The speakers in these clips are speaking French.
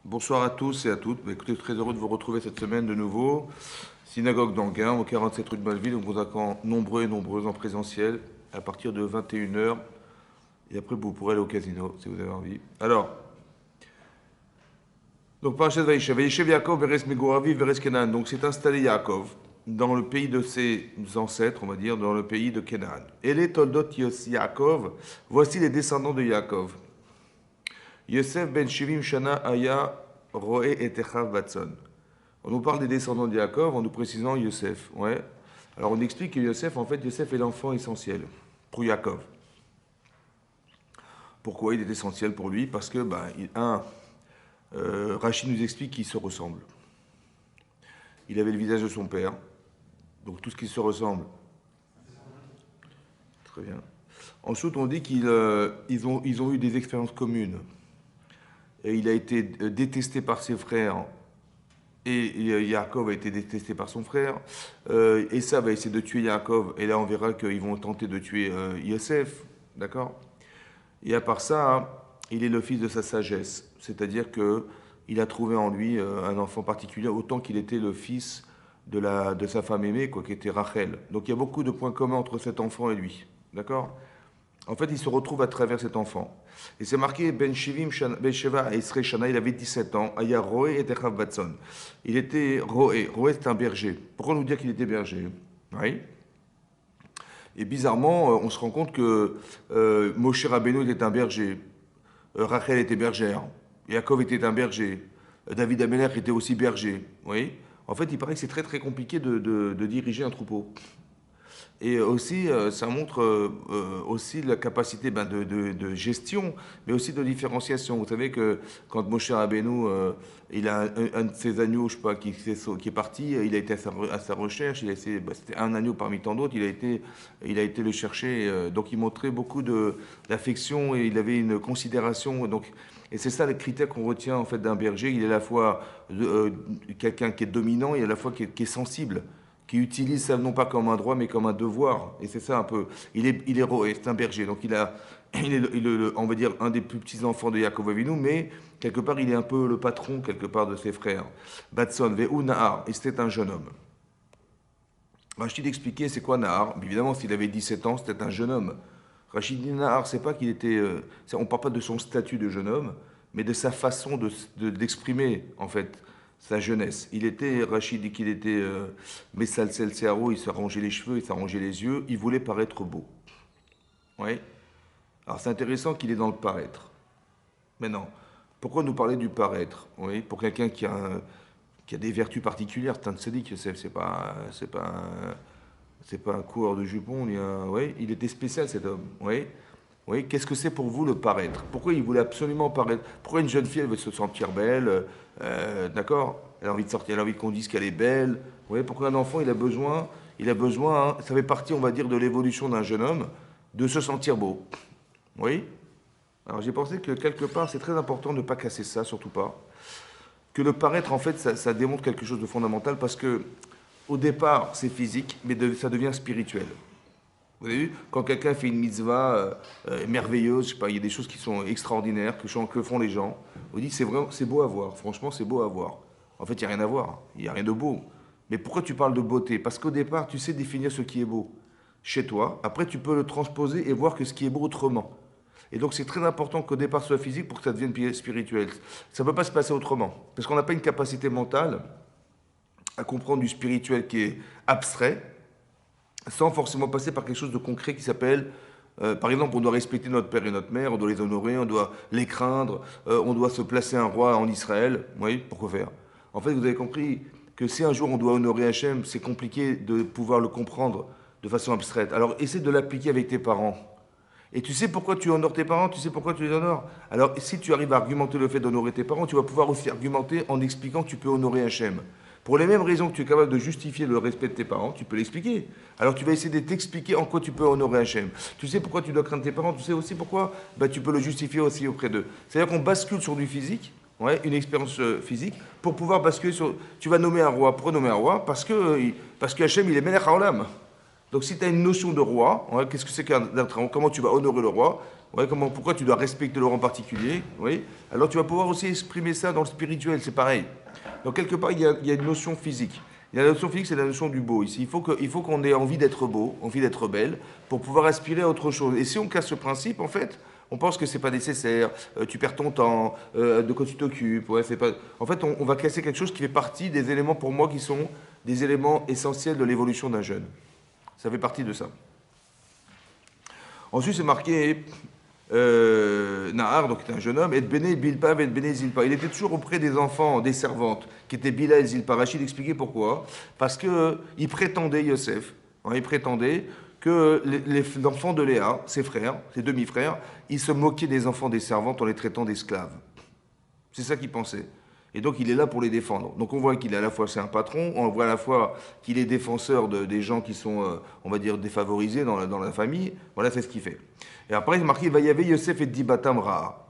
Bonsoir à tous et à toutes. Bah, écoutez, très heureux de vous retrouver cette semaine de nouveau. Synagogue d'Anguin, au 47 rue de Belleville. Donc, vous attend nombreux et nombreuses en présentiel à partir de 21 heures. Et après, vous pourrez aller au casino si vous avez envie. Alors, donc, Parashat Vaïshev. Vaïshev Yaakov, Veres Megoravi, Veres Kenan. Donc, c'est installé Yaakov dans le pays de ses ancêtres, on va dire, dans le pays de Canaan. Et les Toldot Yaakov, voici les descendants de Yaakov. Yosef ben Shivim Shana Aya Roe et Techav Batson. On nous parle des descendants de Yaakov en nous précisant Yosef. Ouais. Alors on explique que Yosef, en fait, Yosef est l'enfant essentiel pour Yaakov. Pourquoi il est essentiel pour lui? Parce que, Rachid nous explique qu'il se ressemble. Il avait le visage de son père, donc tout ce qui se ressemble. Très bien. Ensuite, on dit qu'ils ont eu des expériences communes. Et il a été détesté par ses frères et Yaakov a été détesté par son frère. Esav va essayer de tuer Yaakov, et là on verra qu'ils vont tenter de tuer Yosef, d'accord? Et à part ça, hein, il est le fils de sa sagesse, c'est-à-dire que il a trouvé en lui un enfant particulier, autant qu'il était le fils de sa femme aimée, quoi, qui était Rachel. Donc il y a beaucoup de points communs entre cet enfant et lui, d'accord? En fait, il se retrouve à travers cet enfant. Et c'est marqué Ben Shivim Ben Sheva Esrei Shana, il avait 17 ans. Aya Roé et Techav Batson. Il était Roé. Roé, c'est un berger. Pourquoi nous dire qu'il était berger? Oui. Et bizarrement, on se rend compte que Moshe Rabbeinu était un berger. Rachel était bergère. Yaakov était un berger. David Amelech était aussi berger. Oui. En fait, il paraît que c'est très très compliqué de diriger un troupeau. Et aussi, ça montre aussi la capacité de gestion, mais aussi de différenciation. Vous savez que quand Moshe Rabbeinu, il a un de ses agneaux, je sais pas, qui est parti, il a été à sa recherche, c'était un agneau parmi tant d'autres, il a été le chercher, donc il montrait beaucoup d'affection et il avait une considération. Donc, et c'est ça le critère qu'on retient en fait d'un berger. Il est à la fois quelqu'un qui est dominant et à la fois qui est sensible, qui utilise ça non pas comme un droit mais comme un devoir. Et c'est ça un peu. Il est roé, c'est un berger. Donc on va dire, un des plus petits enfants de Yaakov Avinu, mais quelque part, il est un peu le patron, quelque part, de ses frères. Batson, Ve'u Nahar, et c'était un jeune homme. Rachid expliquait c'est quoi Nahar. Évidemment, s'il avait 17 ans, c'était un jeune homme. Rachid dit Nahar, c'est pas qu'il était. On ne parle pas de son statut de jeune homme, mais de sa façon d'exprimer, en fait, sa jeunesse. Rachid dit qu'il était Messalsel Searo, il s'arrangeait les cheveux, il s'arrangeait les yeux, il voulait paraître beau. Oui. Alors c'est intéressant qu'il est dans le paraître. Maintenant, pourquoi nous parler du paraître? Oui, pour quelqu'un qui a des vertus particulières, c'est un tzaddik, c'est pas un coureur de jupons, oui, il était spécial cet homme. Oui, oui. Qu'est-ce que c'est pour vous le paraître? Pourquoi il voulait absolument paraître? Pourquoi une jeune fille elle veut se sentir belle? D'accord? Elle a envie de sortir, elle a envie qu'on dise qu'elle est belle. Oui, pourquoi un enfant il a besoin, hein, ça fait partie, on va dire, de l'évolution d'un jeune homme, de se sentir beau. Oui. Alors j'ai pensé que quelque part c'est très important de ne pas casser ça, surtout pas. Que le paraître en fait ça démontre quelque chose de fondamental parce que au départ c'est physique mais ça devient spirituel. Vous avez vu, quand quelqu'un fait une mitzvah merveilleuse, je sais pas, il y a des choses qui sont extraordinaires, que font les gens. Vous dites c'est vraiment, c'est beau à voir, franchement c'est beau à voir. En fait il n'y a rien à voir, il n'y a rien de beau. Mais pourquoi tu parles de beauté? Parce qu'au départ tu sais définir ce qui est beau chez toi, après tu peux le transposer et voir que ce qui est beau autrement. Et donc c'est très important qu'au départ ce soit physique pour que ça devienne spirituel. Ça ne peut pas se passer autrement. Parce qu'on n'a pas une capacité mentale à comprendre du spirituel qui est abstrait, sans forcément passer par quelque chose de concret qui s'appelle, par exemple, on doit respecter notre père et notre mère, on doit les honorer, on doit les craindre, on doit se placer un roi en Israël. Oui, pourquoi faire? En fait, vous avez compris que si un jour on doit honorer Hachem, c'est compliqué de pouvoir le comprendre de façon abstraite. Alors essaie de l'appliquer avec tes parents. Et tu sais pourquoi tu honores tes parents, tu sais pourquoi tu les honores. Alors, si tu arrives à argumenter le fait d'honorer tes parents, tu vas pouvoir aussi argumenter en expliquant que tu peux honorer Hachem. Pour les mêmes raisons que tu es capable de justifier le respect de tes parents, tu peux l'expliquer. Alors, tu vas essayer de t'expliquer en quoi tu peux honorer Hachem. Tu sais pourquoi tu dois craindre tes parents, tu sais aussi pourquoi tu peux le justifier aussi auprès d'eux. C'est-à-dire qu'on bascule sur du physique, ouais, une expérience physique, pour pouvoir basculer sur. Tu vas nommer un roi. Pourquoi nommer un roi? Parce que Hachem, il est Melech Haolam. Donc si tu as une notion de roi, ouais, qu'est-ce que c'est qu'un rang? Comment tu vas honorer le roi? Ouais, pourquoi tu dois respecter le rang particulier? Oui. Alors tu vas pouvoir aussi exprimer ça dans le spirituel, c'est pareil. Donc quelque part, il y a une notion physique. Il y a la notion physique, c'est la notion du beau. Ici, il faut qu'on ait envie d'être beau, envie d'être belle, pour pouvoir aspirer à autre chose. Et si on casse ce principe, en fait, on pense que c'est pas nécessaire, tu perds ton temps, de quoi tu t'occupes. Ouais, c'est pas... En fait, on va casser quelque chose qui fait partie des éléments, pour moi, qui sont des éléments essentiels de l'évolution d'un jeune. Ça fait partie de ça. Ensuite, c'est marqué Nahar, donc était un jeune homme, et Bene Bilpa, et Bene Zilpa. Il était toujours auprès des enfants, des servantes, qui étaient Bila et Zilpa. Rachid expliquait pourquoi. Parce qu'il prétendait, Yosef, hein, il prétendait que les enfants de Léa, ses frères, ses demi-frères, ils se moquaient des enfants des servantes en les traitant d'esclaves. C'est ça qu'il pensait. Et donc il est là pour les défendre. Donc on voit qu'il est à la fois, c'est un patron, on voit à la fois qu'il est défenseur des gens qui sont, on va dire, défavorisés dans la famille. Voilà, c'est ce qu'il fait. Et après, il est marqué, Vayavé Yosef et Dibatam Ra.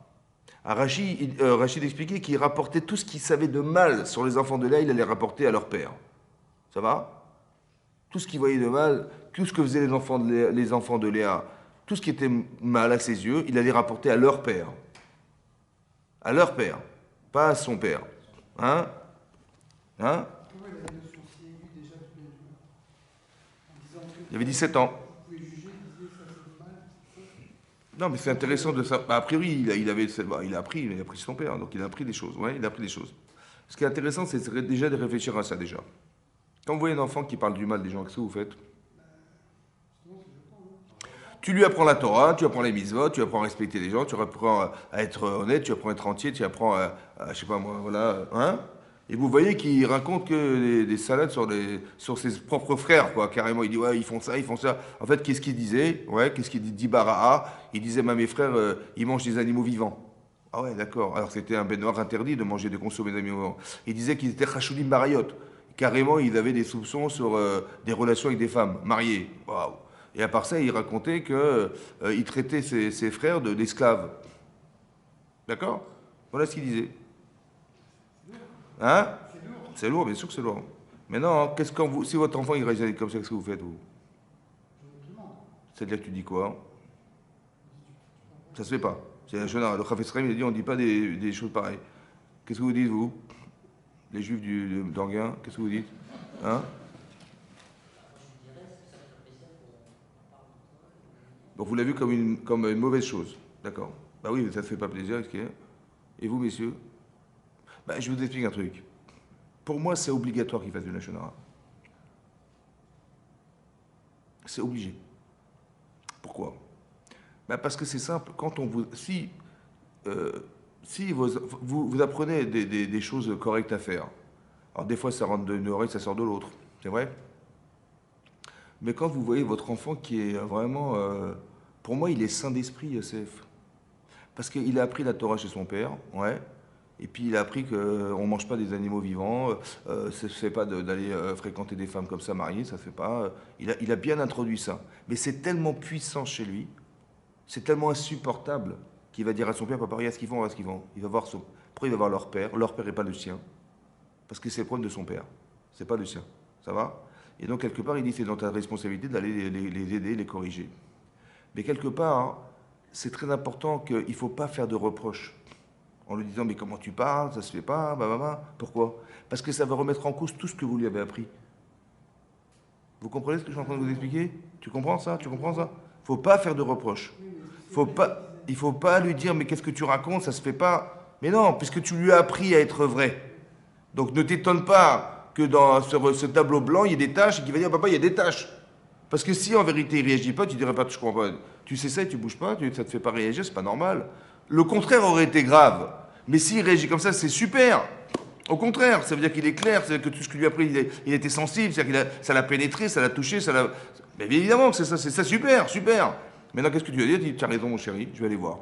Rachid expliquait qu'il rapportait tout ce qu'il savait de mal sur les enfants de Léa, il allait rapporter à leur père. Ça va? Tout ce qu'il voyait de mal, tout ce que faisaient les enfants de Léa, tout ce qui était mal à ses yeux, il allait rapporter à leur père. À leur père, pas à son père. Hein? Hein? Il avait 17 ans. Non, mais c'est intéressant de ça. Bah, a priori, il a appris son père, donc il a appris des choses. Ouais, il a appris des choses. Ce qui est intéressant, c'est déjà de réfléchir à ça déjà. Quand vous voyez un enfant qui parle du mal des gens, qu'est-ce que vous faites? Tu lui apprends la Torah, tu apprends les mitzvot, tu apprends à respecter les gens, tu apprends à être honnête, tu apprends à être entier, tu apprends je sais pas moi, voilà, hein? Et vous voyez qu'il raconte que des salades sur ses propres frères, quoi, carrément. Il dit, ouais, ils font ça, ils font ça. En fait, qu'est-ce qu'il disait? Ouais, qu'est-ce qu'il dit Bara'a? Il disait, mes frères, ils mangent des animaux vivants. Ah ouais, d'accord. Alors c'était un noir interdit de manger, de consommer des animaux vivants. Il disait qu'ils étaient Chachoudim Barayot. Carrément, il avait des soupçons sur des relations avec des femmes mariées. Waouh! Et à part ça, il racontait qu'il traitait ses frères d'esclaves. D'accord? Voilà ce qu'il disait. Hein? C'est lourd, bien sûr que c'est lourd. Maintenant, si votre enfant il réagit comme ça, qu'est-ce que vous faites, vous? C'est-à-dire que tu dis quoi? Ça se fait pas. C'est un jeune, le Chafetz Chaim, il a dit on ne dit pas des choses pareilles. Qu'est-ce que vous dites, vous? Les juifs d'Anguin, qu'est-ce que vous dites? Hein? Donc vous l'avez vu comme une mauvaise chose. D'accord. Bah oui, mais ça ne fait pas plaisir. Et vous, messieurs? Bah, je vous explique un truc. Pour moi, c'est obligatoire qu'il fasse du Lachon Hara. C'est obligé. Pourquoi? Bah parce que c'est simple. Si vous apprenez des choses correctes à faire, alors des fois ça rentre d'une oreille, ça sort de l'autre, c'est vrai? Mais quand vous voyez votre enfant qui est vraiment... pour moi, il est saint d'esprit, Yosef. Parce qu'il a appris la Torah chez son père, ouais. Et puis il a appris qu'on ne mange pas des animaux vivants, ça ne se fait pas d'aller fréquenter des femmes comme ça mariées, ça ne se fait pas. Il a bien introduit ça. Mais c'est tellement puissant chez lui, c'est tellement insupportable qu'il va dire à son père, papa, regarde ce qu'ils font, regarde ce qu'ils font. Il va voir Après, il va voir leur père n'est pas le sien. Parce que c'est le problème de son père, c'est pas le sien. Ça va? Et donc, quelque part, il dit, c'est dans ta responsabilité d'aller les aider, les corriger. Mais quelque part, hein, c'est très important qu'il ne faut pas faire de reproches. En lui disant, mais comment tu parles, ça se fait pas, Pourquoi? Parce que ça va remettre en cause tout ce que vous lui avez appris. Vous comprenez ce que je suis en train de vous expliquer? Tu comprends ça? Tu comprends ça? Faut pas faire de reproches. Il faut pas lui dire, mais qu'est-ce que tu racontes, ça se fait pas. Mais non, puisque tu lui as appris à être vrai. Donc ne t'étonne pas que sur ce tableau blanc, il y ait des taches et qu'il va dire, papa, il y a des taches. Parce que si en vérité il réagit pas, tu dirais pas, je comprends pas. Tu sais ça et tu bouges pas, ça te fait pas réagir, c'est pas normal. Le contraire aurait été grave. Mais s'il réagit comme ça, c'est super. Au contraire, ça veut dire qu'il est clair, c'est-à-dire que tout ce qu'il lui a appris, il était sensible, c'est-à-dire que ça l'a pénétré, ça l'a touché, ça l'a... Mais bien évidemment que c'est ça, super, super. Maintenant, qu'est-ce que tu vas dire? Tu dis, tu as raison, mon chéri, je vais aller voir.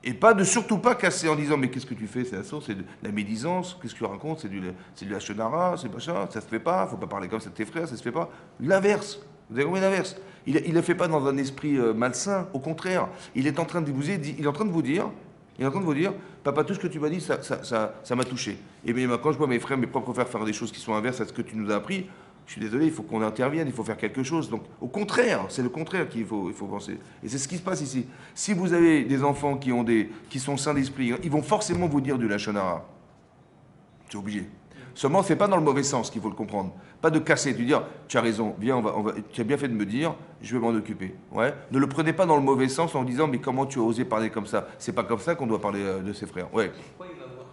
Et surtout pas casser en disant, mais qu'est-ce que tu fais? C'est de la médisance, qu'est-ce que tu racontes? C'est du Lachon Hara, c'est machin, ça se fait pas, faut pas parler comme ça de tes frères, ça se fait pas. L'inverse. Vous avez compris l'inverse? Il ne fait pas dans un esprit malsain, au contraire. Il est en train de vous dire, papa, tout ce que tu m'as dit, ça m'a touché. Et bien, quand je vois mes frères, mes propres frères faire des choses qui sont inverses à ce que tu nous as appris, Je suis désolé, il faut qu'on intervienne, il faut faire quelque chose. Donc, au contraire, c'est le contraire qu'il faut penser. Et c'est ce qui se passe ici. Si vous avez des enfants qui sont sains d'esprit, ils vont forcément vous dire du Lachon Hara. C'est obligé. Seulement, c'est pas dans le mauvais sens qu'il faut le comprendre. Pas de casser, de dire, tu as raison, viens, tu as bien fait de me dire, je vais m'en occuper. Ouais. Ne le prenez pas dans le mauvais sens en disant, mais comment tu as osé parler comme ça? C'est pas comme ça qu'on doit parler de ses frères. Ouais. Pourquoi il va voir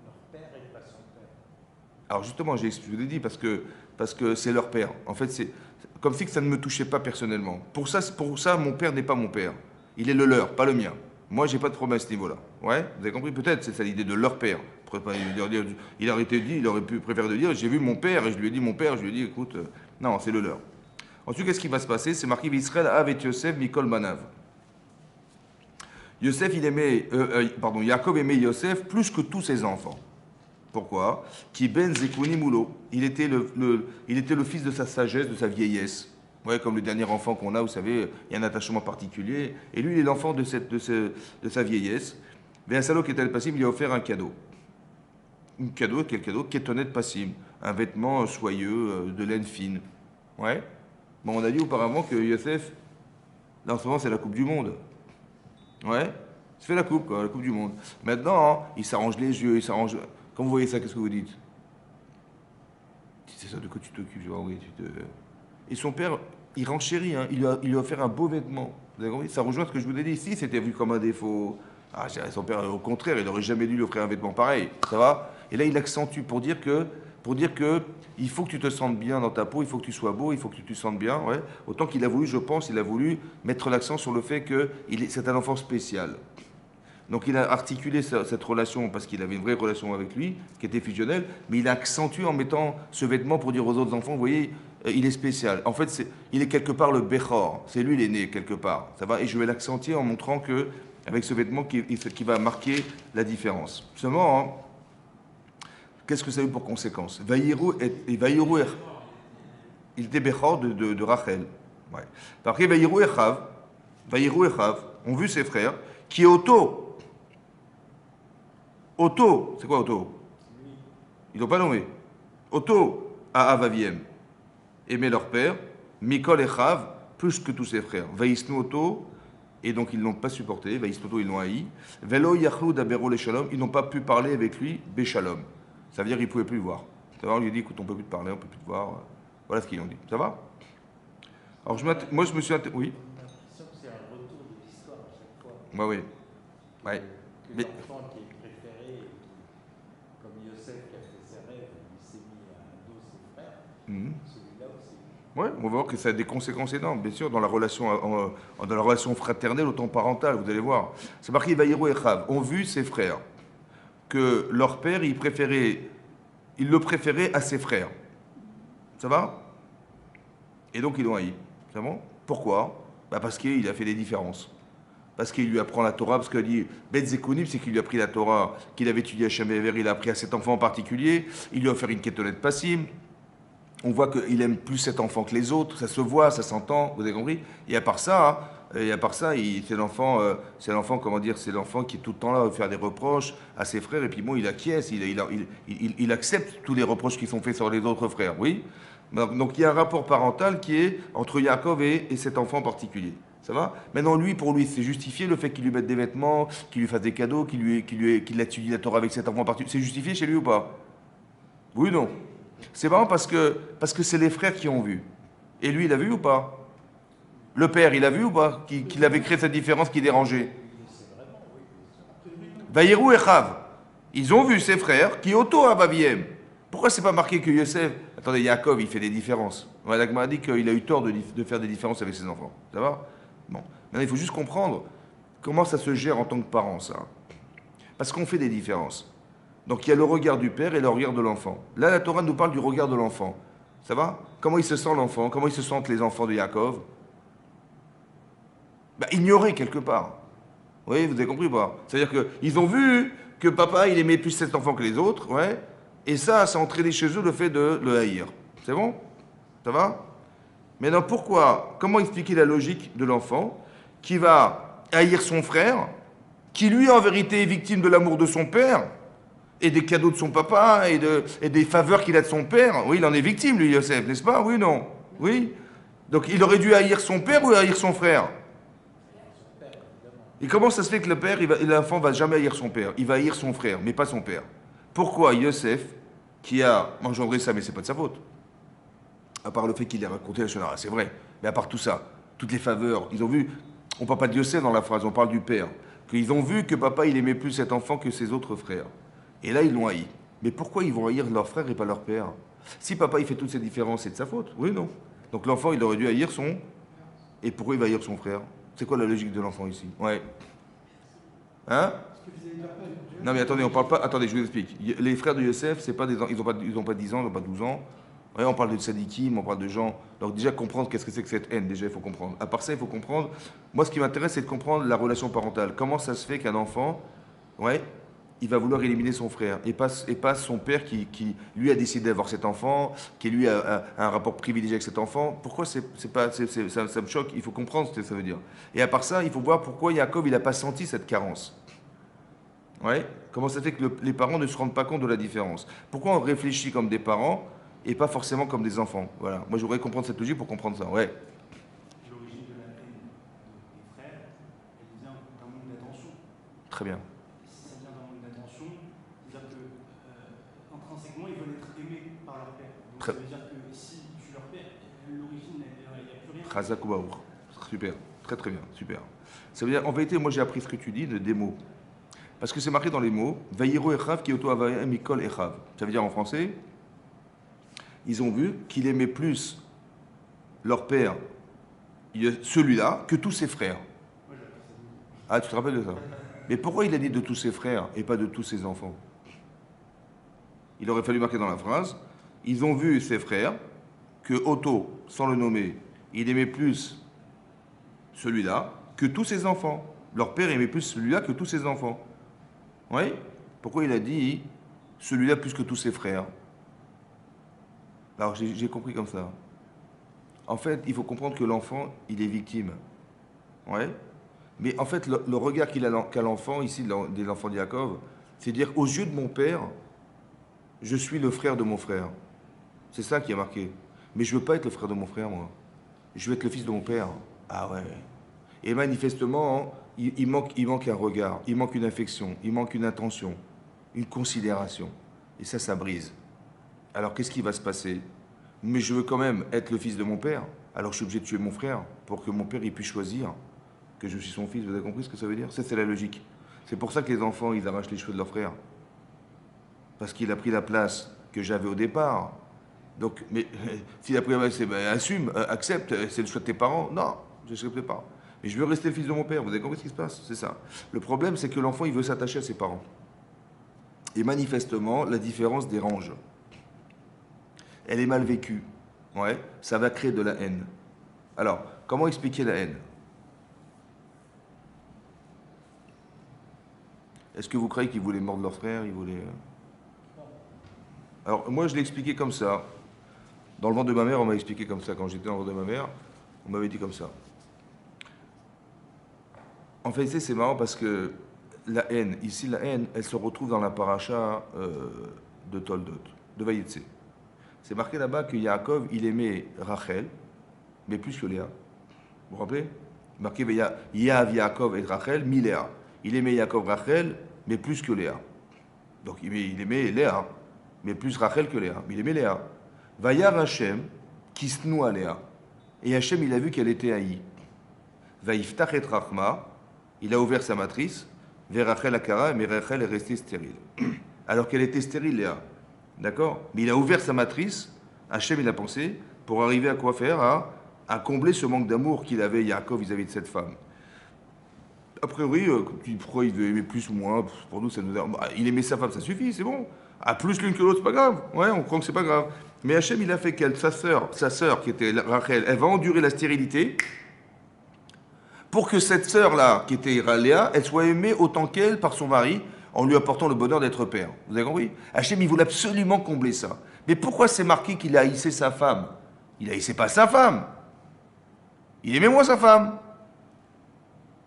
leur père et pas son père? Alors justement, je vous l'ai dit, parce que c'est leur père. En fait, c'est comme si que ça ne me touchait pas personnellement. Pour ça, mon père n'est pas mon père. Il est le leur, pas le mien. Moi, j'ai pas de problème à ce niveau-là. Ouais, vous avez compris? Peut-être, c'est ça l'idée de leur père. Il aurait il aurait pu préférer de dire, j'ai vu mon père, et je lui ai dit, mon père, je lui ai dit, écoute, non, c'est le leur. Ensuite, qu'est-ce qui va se passer? C'est marqué, Israël avec Yosef, Mikol Manav. Yosef, Yaakov aimait Yosef plus que tous ses enfants. Pourquoi? Qui ben Zekuni Moulo. Il était le fils de sa sagesse, de sa vieillesse. Ouais, comme le dernier enfant qu'on a, vous savez, il y a un attachement particulier. Et lui, il est l'enfant de sa vieillesse. Mais un salaud qui était le passif, il lui a offert un cadeau. Un cadeau, quel cadeau? Kétonet passif. Un vêtement soyeux, de laine fine. Ouais. Bon, on a dit auparavant que Yosef, là en ce moment, c'est la Coupe du Monde. Ouais. C'est fait la Coupe, quoi, la Coupe du Monde. Maintenant, hein, il s'arrange les yeux, il s'arrange. Quand vous voyez ça, qu'est-ce que vous dites? C'est ça de quoi tu t'occupes, oui, Et son père, il renchérit, hein, il lui a offert un beau vêtement. Vous avez compris? Ça rejoint ce que je vous ai dit. Si c'était vu comme un défaut, ah, son père, au contraire, il n'aurait jamais dû lui offrir un vêtement pareil. Ça va? Et là, il accentue pour dire que il faut que tu te sentes bien dans ta peau, il faut que tu sois beau, il faut que tu te sentes bien. Ouais. Autant qu'il a voulu, je pense, il a voulu mettre l'accent sur le fait que c'est un enfant spécial. Donc il a articulé cette relation parce qu'il avait une vraie relation avec lui, qui était fusionnelle, mais il a accentué en mettant ce vêtement pour dire aux autres enfants, vous voyez, il est spécial. En fait, il est quelque part le Bechor, c'est lui l'aîné quelque part. Ça va? Et je vais l'accentuer en montrant que avec ce vêtement qui va marquer la différence. Seulement, hein, qu'est-ce que ça a eu pour conséquence? Vaïrou, il était Bechor de Rachel. Ouais. Après, Vaïrou et Chav ont vu ses frères qui Otto, c'est quoi Otto? Ils n'ont pas nommé. Otto à Avaviem aimait leur père, Mikol et Chav, plus que tous ses frères. Vaïsnu Otto, et donc ils ne l'ont pas supporté. Vaïsnu Otto, ils l'ont haï. Velo Yachlou d'Abero les Shalom, ils n'ont pas pu parler avec lui, Béchalom. Ça veut dire qu'ils ne pouvaient plus le voir. Ça va, on lui a dit, écoute, on ne peut plus te parler, on ne peut plus te voir. Voilà ce qu'ils ont dit. Ça va? Alors moi, je me suis. Oui? On a l'impression que c'est un retour de l'histoire à chaque fois. Oui. Ouais. Que l'enfant qui est préféré, comme Yosef qui a fait ses rêves, il s'est mis à dos ses frères, celui-là aussi. Oui, on va voir que ça a des conséquences énormes, bien sûr, dans la relation fraternelle, autant parentale, vous allez voir. C'est marqué Vaïrou et Chav ont vu ses frères, que leur père, il le préférait à ses frères. Ça va? Et donc ils l'ont haï. C'est bon? Pourquoi? Parce qu'il a fait des différences. Parce qu'il lui apprend la Torah, parce qu'il dit, Bet Zekounib, c'est qu'il lui a pris la Torah, qu'il avait étudié à Shemever, il a appris à cet enfant en particulier, il lui a offert une kétolette passim. On voit qu'il aime plus cet enfant que les autres, ça se voit, ça s'entend, vous avez compris? Et à part ça, c'est l'enfant, comment dire, c'est l'enfant qui est tout le temps là à faire des reproches à ses frères, et puis bon, il acquiesce, il accepte tous les reproches qui sont faits sur les autres frères, oui? Donc il y a un rapport parental qui est entre Yaakov et cet enfant en particulier. Ça va? Maintenant, pour lui, c'est justifié le fait qu'il lui mette des vêtements, qu'il lui fasse des cadeaux, qu'il étudie la Torah avec cet enfant en particulier. C'est justifié chez lui ou pas? Oui ou non? C'est marrant parce que c'est les frères qui ont vu. Et lui, il a vu ou pas? Le père, il a vu ou pas? Qu'il avait créé cette différence qui dérangeait. Vaïrou et Chav. Ils ont vu ses frères qui auto-abaviem. Pourquoi c'est pas marqué que Yosef... Attendez, Yaakov, il fait des différences. L'Agma a dit qu'il a eu tort de faire des différences avec ses enfants. Ça va? Bon. Maintenant, il faut juste comprendre comment ça se gère en tant que parent, ça. Parce qu'on fait des différences. Donc, il y a le regard du père et le regard de l'enfant. Là, la Torah nous parle du regard de l'enfant. Ça va? Comment il se sent l'enfant? Comment ils se sentent les enfants de Yaakov? Ignorés quelque part. Oui, vous avez compris ou pas? C'est-à-dire qu'ils ont vu que papa, il aimait plus cet enfant que les autres, ouais. Et ça a entraîné chez eux le fait de le haïr. C'est bon? Ça va? Maintenant, comment expliquer la logique de l'enfant qui va haïr son frère, qui lui, en vérité, est victime de l'amour de son père, et des cadeaux de son papa, et des faveurs qu'il a de son père. Oui, il en est victime, lui, Yosef, n'est-ce pas? Oui ou non? Oui. Donc il aurait dû haïr son père ou haïr son frère? Et comment ça se fait que le père, l'enfant va jamais haïr son père? Il va haïr son frère, mais pas son père. Pourquoi Yosef, qui a engendré ça, mais c'est pas de sa faute? À part le fait qu'il ait raconté la Shonara, c'est vrai. Mais à part tout ça, toutes les faveurs, ils ont vu, on parle pas de Yosef dans la phrase, on parle du père, qu'ils ont vu que papa, il aimait plus cet enfant que ses autres frères. Et là, ils l'ont haï. Mais pourquoi ils vont haïr leur frère et pas leur père? Si papa, il fait toutes ces différences, c'est de sa faute. Oui, non. Donc l'enfant, il aurait dû haïr son... Et pourquoi il va haïr son frère? C'est quoi la logique de l'enfant ici? Ouais. Hein? Non mais attendez, on parle pas... Attendez, je vous explique. Les frères de Yosef, c'est pas des... ils ont pas 10 ans, ils n'ont pas 12 ans. Ouais, on parle de tzadikim, on parle de gens. Donc déjà comprendre qu'est-ce que c'est que cette haine, déjà il faut comprendre. À part ça, il faut comprendre. Moi, ce qui m'intéresse, c'est de comprendre la relation parentale. Comment ça se fait qu'un enfant, ouais, il va vouloir éliminer son frère et pas son père qui lui a décidé d'avoir cet enfant, qui lui a un rapport privilégié avec cet enfant. Pourquoi ça me choque. Il faut comprendre ce que ça veut dire. Et à part ça, il faut voir pourquoi Yaakov il n'a pas senti cette carence. Ouais. Comment ça fait que les parents ne se rendent pas compte de la différence? Pourquoi on réfléchit comme des parents et pas forcément comme des enfants? Voilà. Moi, je voudrais comprendre cette logique pour comprendre ça. Ouais. L'origine de la haine des frères, elle vient d'un manque d'attention. Très bien. Si ça vient d'un manque d'attention, c'est-à-dire que intrinsèquement, ils veulent être aimés par leur père. Donc ça veut dire que si tu leur père, l'origine, il n'y a plus rien. Chazak ou Baour. Super. Très très bien. Super. Ça veut dire, en vérité, moi j'ai appris ce que tu dis des mots. Parce que c'est marqué dans les mots, Vayiro Echav ki oto avaya mikol Echav. Ça veut dire en français, ils ont vu qu'il aimait plus leur père, celui-là, que tous ses frères. Ah, tu te rappelles de ça? Mais pourquoi il a dit de tous ses frères et pas de tous ses enfants? Il aurait fallu marquer dans la phrase, ils ont vu ses frères, que Otto, sans le nommer, il aimait plus celui-là que tous ses enfants. Leur père aimait plus celui-là que tous ses enfants. Oui? Pourquoi il a dit celui-là plus que tous ses frères? Alors j'ai compris comme ça. En fait, il faut comprendre que l'enfant, il est victime. Ouais. Mais en fait, le regard qu'a l'enfant, ici, de l'enfant de Yaakov, c'est dire, aux yeux de mon père, je suis le frère de mon frère. C'est ça qui est marqué. Mais je ne veux pas être le frère de mon frère, moi. Je veux être le fils de mon père. Ah ouais. Et manifestement, il manque un regard, il manque une affection, il manque une attention, une considération. Et ça brise. Alors qu'est-ce qui va se passer? Mais je veux quand même être le fils de mon père. Alors je suis obligé de tuer mon frère pour que mon père il puisse choisir que je suis son fils. Vous avez compris ce que ça veut dire? Ça, c'est la logique. C'est pour ça que les enfants, ils arrachent les cheveux de leur frère. Parce qu'il a pris la place que j'avais au départ. Donc, mais s'il a pris la place, assume, accepte, c'est le choix de tes parents. Non, je ne accepte pas. Mais je veux rester le fils de mon père. Vous avez compris ce qui se passe? C'est ça. Le problème, c'est que l'enfant, il veut s'attacher à ses parents. Et manifestement, la différence dérange. Elle est mal vécue. Ouais, ça va créer de la haine. Alors, comment expliquer la haine? Est-ce que vous croyez qu'ils voulaient mordre leur frère? Ils voulaient... Alors, moi, je l'ai expliqué comme ça. Dans le ventre de ma mère, on m'a expliqué comme ça. Quand j'étais dans le ventre de ma mère, on m'avait dit comme ça. En fait, c'est marrant parce que la haine, ici, la haine, elle se retrouve dans la paracha de Toldot, de Vayetse. C'est marqué là-bas que Yaakov, il aimait Rachel, mais plus que Léa. Vous vous rappelez? Marqué Yahav Yaakov et Rachel, mi Léa. Il aimait Yaakov Rachel, mais plus que Léa. Donc il aimait Léa, mais plus Rachel que Léa. Mais il aimait Léa. Vayar Hashem, kisnu à Léa. Et Hashem, il a vu qu'elle était haïe. Vaïftach et Rachma, il a ouvert sa matrice, vers Rachel Akara, mais Rachel est restée stérile. Alors qu'elle était stérile, Léa. D'accord? Mais il a ouvert sa matrice, Hachem il a pensé, pour arriver à quoi faire? À combler ce manque d'amour qu'il avait, Yaakov, vis-à-vis de cette femme. A priori, pourquoi il veut aimer plus ou moins? Pour nous, ça nous a... il aimait sa femme, ça suffit, c'est bon. À plus l'une que l'autre, c'est pas grave. Ouais, on croit que c'est pas grave. Mais Hachem, il a fait qu'elle, sa sœur qui était Rachel, elle va endurer la stérilité pour que cette sœur-là, qui était Léa, elle soit aimée autant qu'elle par son mari, en lui apportant le bonheur d'être père. Vous avez compris? Hachem, il voulait absolument combler ça. Mais pourquoi c'est marqué qu'il haïssait sa femme? Il haïssait pas sa femme. Il aimait moins sa femme.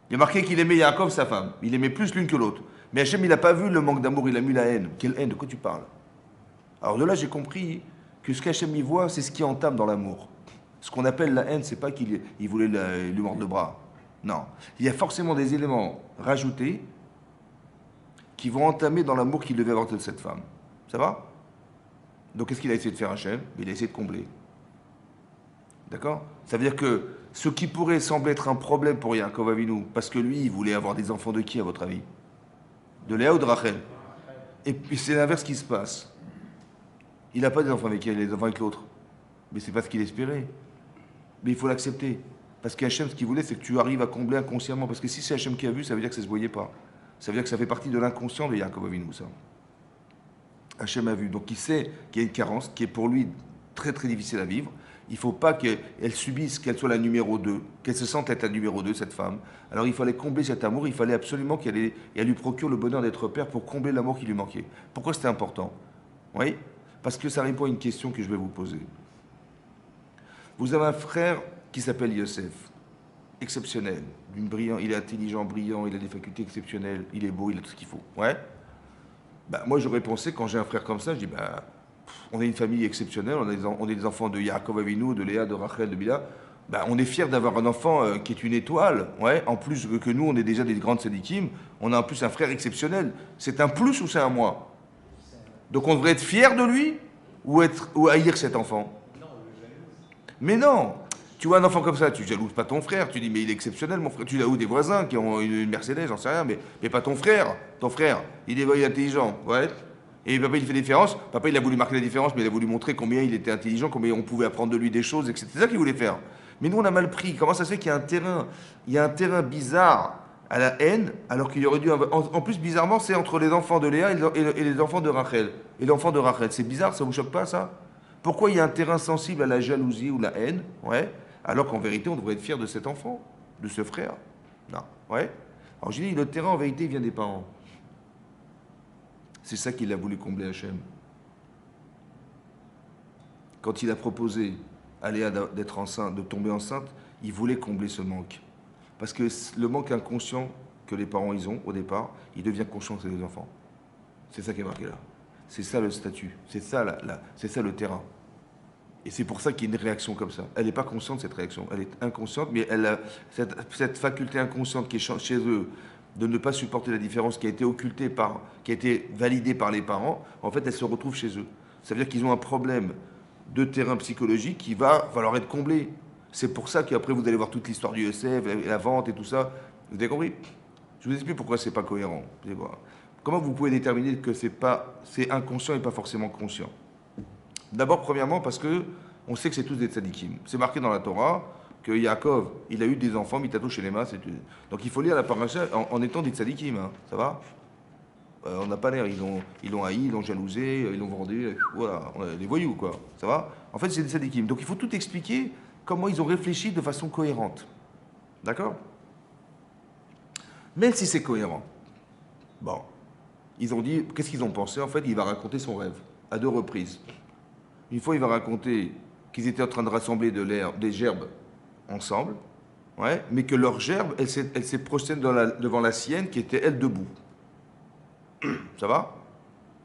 Il est marqué qu'il aimait Yaakov, sa femme. Il aimait plus l'une que l'autre. Mais Hachem, il n'a pas vu le manque d'amour, il a mis la haine. Quelle haine? De quoi tu parles? Alors de là, j'ai compris que ce qu'Hachem y voit, c'est ce qui entame dans l'amour. Ce qu'on appelle la haine, c'est pas qu'il voulait lui mordre le bras. Non. Il y a forcément des éléments rajoutés qui vont entamer dans l'amour qu'il devait avoir de cette femme. Ça va? Donc qu'est-ce qu'il a essayé de faire Hachem? Il a essayé de combler. D'accord? Ça veut dire que ce qui pourrait sembler être un problème pour Yaakov Avinu, parce que lui, il voulait avoir des enfants de qui, à votre avis? De Léa ou de Rachel? Et puis c'est l'inverse qui se passe. Il n'a pas des enfants avec elle, il a des enfants avec l'autre. Mais c'est pas ce qu'il espérait. Mais il faut l'accepter. Parce qu'Hachem, ce qu'il voulait, c'est que tu arrives à combler inconsciemment. Parce que si c'est Hachem qui a vu, ça veut dire que ça ne se voyait pas. Ça veut dire que ça fait partie de l'inconscient de Yaakov Avinu, ça. Hachem a vu. Donc il sait qu'il y a une carence qui est pour lui très très difficile à vivre. Il ne faut pas qu'elle subisse, qu'elle soit la numéro 2, qu'elle se sente être la numéro 2, cette femme. Alors il fallait combler cet amour, il fallait absolument qu'elle lui procure le bonheur d'être père pour combler l'amour qui lui manquait. Pourquoi c'était important? Oui? Parce que ça répond à une question que je vais vous poser. Vous avez un frère qui s'appelle Yosef, exceptionnel, il est intelligent, brillant, il a des facultés exceptionnelles, il est beau, il a tout ce qu'il faut. Ouais? Bah, moi j'aurais pensé, quand j'ai un frère comme ça, je dis, bah, on est une famille exceptionnelle, on est des enfants de Yaakov Avinu, de Léa, de Rachel, de Bila. Ben, on est fiers d'avoir un enfant qui est une étoile. Ouais. En plus que nous, on est déjà des grandes sadikim, on a en plus un frère exceptionnel. C'est un plus ou c'est un moins? Donc on devrait être fiers de lui ou haïr cet enfant? Mais non. Tu vois un enfant comme ça, tu jalouses pas ton frère. Tu dis, mais il est exceptionnel, mon frère. Tu jalouses des voisins qui ont une Mercedes, j'en sais rien, mais pas ton frère. Ton frère, il est intelligent. Ouais. Et papa, il fait la différence. Papa, il a voulu marquer la différence, mais il a voulu montrer combien il était intelligent, combien on pouvait apprendre de lui des choses, etc. C'est ça qu'il voulait faire. Mais nous, on a mal pris. Comment ça se fait qu'il y a un terrain bizarre à la haine, alors qu'il y aurait dû... En plus, bizarrement, c'est entre les enfants de Léa et les enfants de Rachel. Et l'enfant de Rachel. C'est bizarre, ça vous choque pas, ça? Pourquoi il y a un terrain sensible à la jalousie ou la haine? Ouais. Alors qu'en vérité, on devrait être fier de cet enfant, de ce frère. Non. Ouais. Alors j'ai dit, le terrain, en vérité, vient des parents. C'est ça qu'il a voulu combler Hachem. Quand il a proposé à Léa d'être enceinte, de tomber enceinte, il voulait combler ce manque. Parce que le manque inconscient que les parents ils ont au départ, il devient conscient chez les enfants. C'est ça qui est marqué là. C'est ça le statut. C'est ça, c'est ça le terrain. Et c'est pour ça qu'il y a une réaction comme ça. Elle n'est pas consciente, cette réaction. Elle est inconsciente, mais elle a cette faculté inconsciente qui est chez eux de ne pas supporter la différence qui a été occultée qui a été validée par les parents, en fait, elle se retrouve chez eux. Ça veut dire qu'ils ont un problème de terrain psychologique qui va falloir être comblé. C'est pour ça qu'après, vous allez voir toute l'histoire du ESF, la vente et tout ça. Vous avez compris? Je vous explique pourquoi c'est pas cohérent. Vous allez voir. Comment vous pouvez déterminer que c'est inconscient et pas forcément conscient? D'abord, premièrement, parce que on sait que c'est tous des tzadikim. C'est marqué dans la Torah que Yaakov, il a eu des enfants, mitato chez les mains. Donc il faut lire la paracha en étant des tzadikim. Hein. Ça va? On n'a pas l'air, ils l'ont haï, ils l'ont jalousé, ils l'ont vendu, voilà, on a des voyous, quoi. Ça va? En fait, c'est des tzadikim. Donc il faut tout expliquer comment ils ont réfléchi de façon cohérente. D'accord? Même si c'est cohérent. Bon. Ils ont dit, qu'est-ce qu'ils ont pensé? En fait, il va raconter son rêve, à 2 reprises. Une fois, il va raconter qu'ils étaient en train de rassembler des gerbes ensemble, ouais, mais que leur gerbe, elle s'est projetée devant la sienne, qui était, elle, debout. Ça va?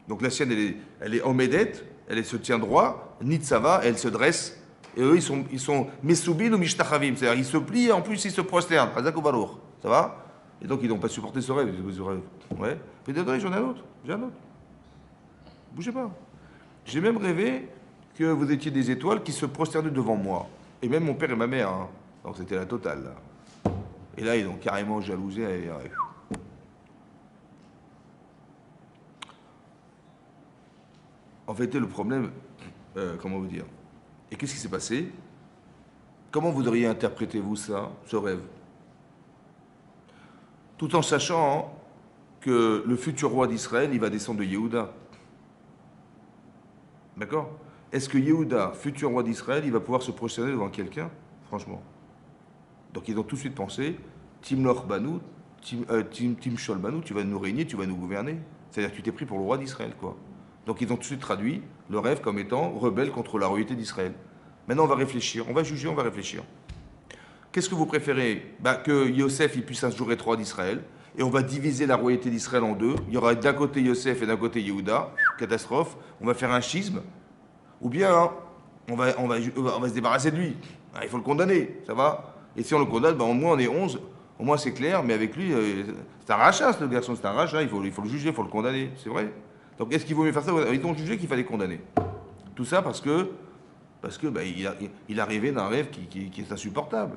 Donc la sienne, elle est en médette, elle se tient droit, Nitzava, elle se dresse, et eux, ils sont Mesoubin ou Mishtachavim, c'est-à-dire ils se plient et en plus ils se prosternent. Ça va? Et donc ils n'ont pas supporté ce rêve. Ouais. Mais attendez, j'en ai un autre. Bougez pas. J'ai même rêvé que vous étiez des étoiles qui se prosternaient devant moi. Et même mon père et ma mère. Hein. Donc c'était la totale, là. Et là, ils ont carrément jalousé. En fait, le problème, comment vous dire? Et qu'est-ce qui s'est passé? Comment vous auriez interprété, vous, ça, ce rêve? Tout en sachant que le futur roi d'Israël, il va descendre de Yehuda. D'accord? Est-ce que Yehuda, futur roi d'Israël, il va pouvoir se prosterner devant quelqu'un? Franchement. Donc ils ont tout de suite pensé, Timlor Banou, Timshol Banou, tu vas nous régner, tu vas nous gouverner. C'est-à-dire que tu t'es pris pour le roi d'Israël, quoi. Donc ils ont tout de suite traduit le rêve comme étant rebelle contre la royauté d'Israël. Maintenant on va réfléchir, on va juger, on va réfléchir. Qu'est-ce que vous préférez? Que Yosef il puisse un jour être roi d'Israël et on va diviser la royauté d'Israël en deux. Il y aura d'un côté Yosef et d'un côté Yehuda, catastrophe. On va faire un schisme, ou bien hein, on va se débarrasser de lui. Ah, il faut le condamner, ça va. Et si on le condamne, ben, au moins on est 11, au moins c'est clair, mais avec lui, c'est un rachat, ce garçon, c'est un rachat, il faut le juger, il faut le condamner, c'est vrai. Donc est-ce qu'il vaut mieux faire ça? Ils ont jugé qu'il fallait condamner. Tout ça parce que ben, il a rêvé d'un rêve qui est insupportable.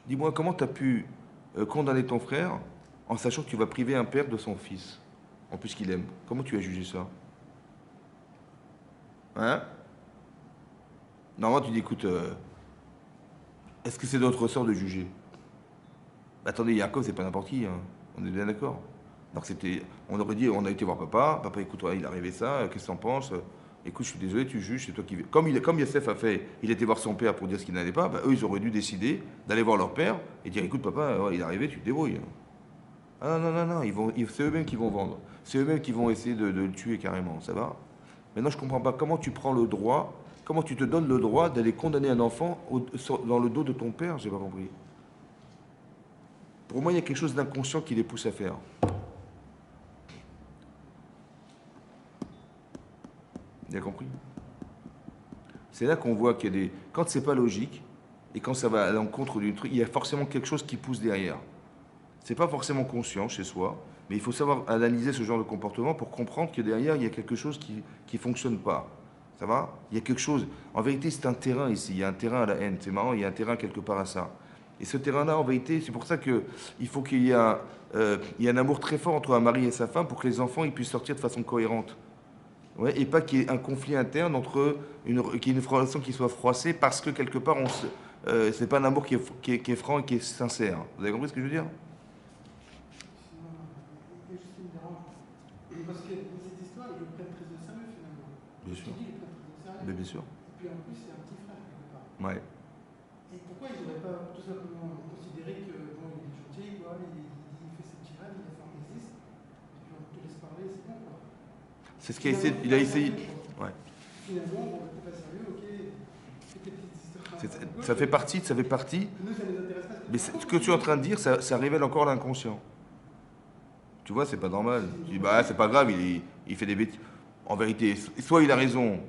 Dis-moi, comment tu as pu condamner ton frère en sachant que tu vas priver un père de son fils, en plus qu'il aime? Comment tu as jugé ça? Hein? Normalement, tu dis, écoute, est-ce que c'est de notre ressort de juger? Attendez, Yaakov, c'est pas n'importe qui, hein. On est bien d'accord. Donc on aurait dit, on a été voir papa, papa, écoute, il est arrivé ça, qu'est-ce que t'en penses? Écoute, je suis désolé, tu juges, c'est toi qui... Comme Yosef a fait, il était voir son père pour dire ce qu'il n'allait pas, bah, eux, ils auraient dû décider d'aller voir leur père et dire, écoute, papa, il est arrivé, tu te débrouilles. Ah non, non, non, c'est eux-mêmes qui vont vendre. C'est eux-mêmes qui vont essayer de le tuer carrément, ça va? Maintenant, je comprends pas comment tu prends le droit, comment tu te donnes le droit d'aller condamner un enfant dans le dos de ton père, j'ai pas compris. Pour moi, il y a quelque chose d'inconscient qui les pousse à faire. Vous avez compris? C'est là qu'on voit qu'il y a des... Quand c'est pas logique, et quand ça va à l'encontre d'une truc, il y a forcément quelque chose qui pousse derrière. C'est pas forcément conscient chez soi, mais il faut savoir analyser ce genre de comportement pour comprendre que derrière, il y a quelque chose qui fonctionne pas. Ça va? Il y a quelque chose... En vérité, c'est un terrain ici, il y a un terrain à la haine. C'est marrant, il y a un terrain quelque part à ça. Et ce terrain-là, en vérité, c'est pour ça qu'il faut qu'il y ait un amour très fort entre un mari et sa femme pour que les enfants ils puissent sortir de façon cohérente. Ouais, et pas qu'il y ait un conflit interne qu'il y ait une relation qui soit froissée parce que quelque part, c'est pas un amour qui est franc et qui est sincère. Vous avez compris ce que je veux dire? Il y a juste une dérange. Parce que dans cette histoire, ils le prennent très au sérieux finalement. Bien sûr. Ils le prennent très au sérieux. Mais bien sûr. Et puis en plus, c'est un petit frère quelque part. Ouais. Et pourquoi ils n'auraient pas tout simplement considéré que bon, il est gentil, quoi, il fait ses petits rêves, il a fait un existe, et puis on te laisse parler, c'est bon quoi. C'est ce qu'il a essayé. Il a essayé. Ouais. Finalement, bon, t'es pas sérieux, ok, fais tes petites histoires. Ça fait partie. Nous, ça les intéresse pas. Mais ce que tu es en train de dire, ça révèle encore l'inconscient. Tu vois, c'est pas normal. Tu dis, bah, c'est pas grave, il fait des bêtises. En vérité, soit il a raison,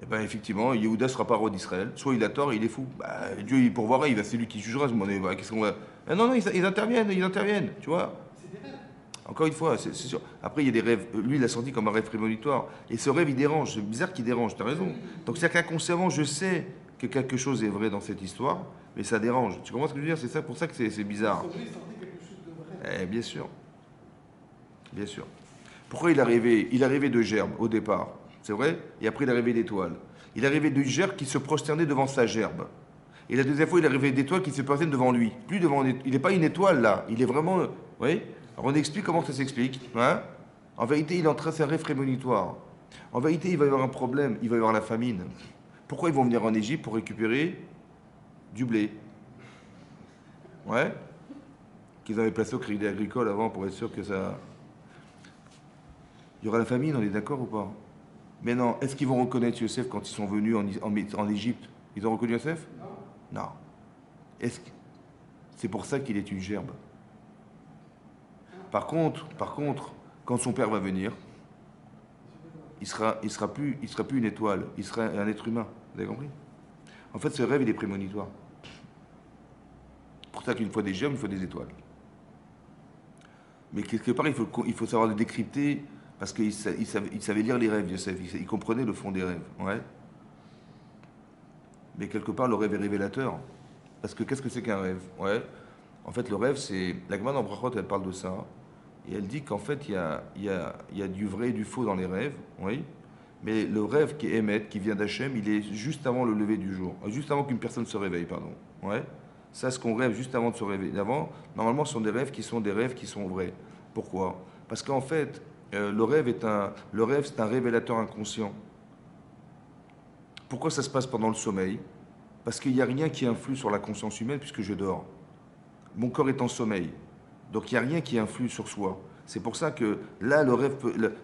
et ben effectivement, Yehuda ne sera pas roi d'Israël, soit il a tort et il est fou. Bah, Dieu, il pourvoira, c'est lui qui jugera. Bah, qu'est-ce qu'on va... Ah, non, non, ils interviennent, tu vois. C'est des rêves. Encore une fois, c'est sûr. Après, il y a des rêves. Lui, il a senti comme un rêve prémonitoire. Et ce rêve, il dérange. C'est bizarre qu'il dérange, tu as raison. Donc, c'est-à-dire qu'inconsciemment, je sais que quelque chose est vrai dans cette histoire, mais ça dérange. Tu comprends ce que je veux dire? C'est ça pour ça que c'est bizarre. Lui, il sentait quelque chose de vrai. Bien sûr. Bien sûr. Pourquoi il est arrivé? Il est arrivé de gerbe au départ, c'est vrai? Et après, il est arrivé d'étoile. Il est arrivé d'une gerbe qui se prosternait devant sa gerbe. Et la deuxième fois, il est arrivé d'étoile qui se prosterne devant lui. Plus devant, il n'est pas une étoile là. Il est vraiment. Oui? Alors on explique comment ça s'explique. Hein? En vérité, il est en train de faire un rêve prémonitoire. En vérité, il va y avoir un problème. Il va y avoir la famine. Pourquoi ils vont venir en Égypte pour récupérer du blé? Ouais? Qu'ils avaient placé au Crédit Agricole avant pour être sûr que ça. Il y aura la famine, on est d'accord ou pas? Mais non, est-ce qu'ils vont reconnaître Yosef quand ils sont venus en Égypte? Ils ont reconnu Yosef? Non. C'est pour ça qu'il est une gerbe. Par contre, quand son père va venir, il sera plus une étoile, il sera un être humain. Vous avez compris? En fait, ce rêve, il est prémonitoire. C'est pour ça qu'une fois des gerbes, une fois des étoiles. Mais quelque part, il faut savoir le décrypter. Parce qu'il savait lire les rêves, Yosef. Il comprenait le fond des rêves. Ouais. Mais quelque part, le rêve est révélateur. Parce que qu'est-ce que c'est qu'un rêve? Ouais. En fait, le rêve, c'est... La Gemara dans Brachot, elle parle de ça. Et elle dit qu'en fait, il y a du vrai et du faux dans les rêves. Oui. Mais le rêve qui est émet, qui vient d'Hachem, il est juste avant le lever du jour. Juste avant qu'une personne se réveille, pardon. Ouais. Ça, ce qu'on rêve juste avant de se réveiller. Avant, normalement, ce sont des rêves qui sont vrais. Pourquoi? Parce qu'en fait... le rêve, c'est un révélateur inconscient. Pourquoi ça se passe pendant le sommeil? Parce qu'il n'y a rien qui influe sur la conscience humaine puisque je dors. Mon corps est en sommeil. Donc il n'y a rien qui influe sur soi. C'est pour ça que là,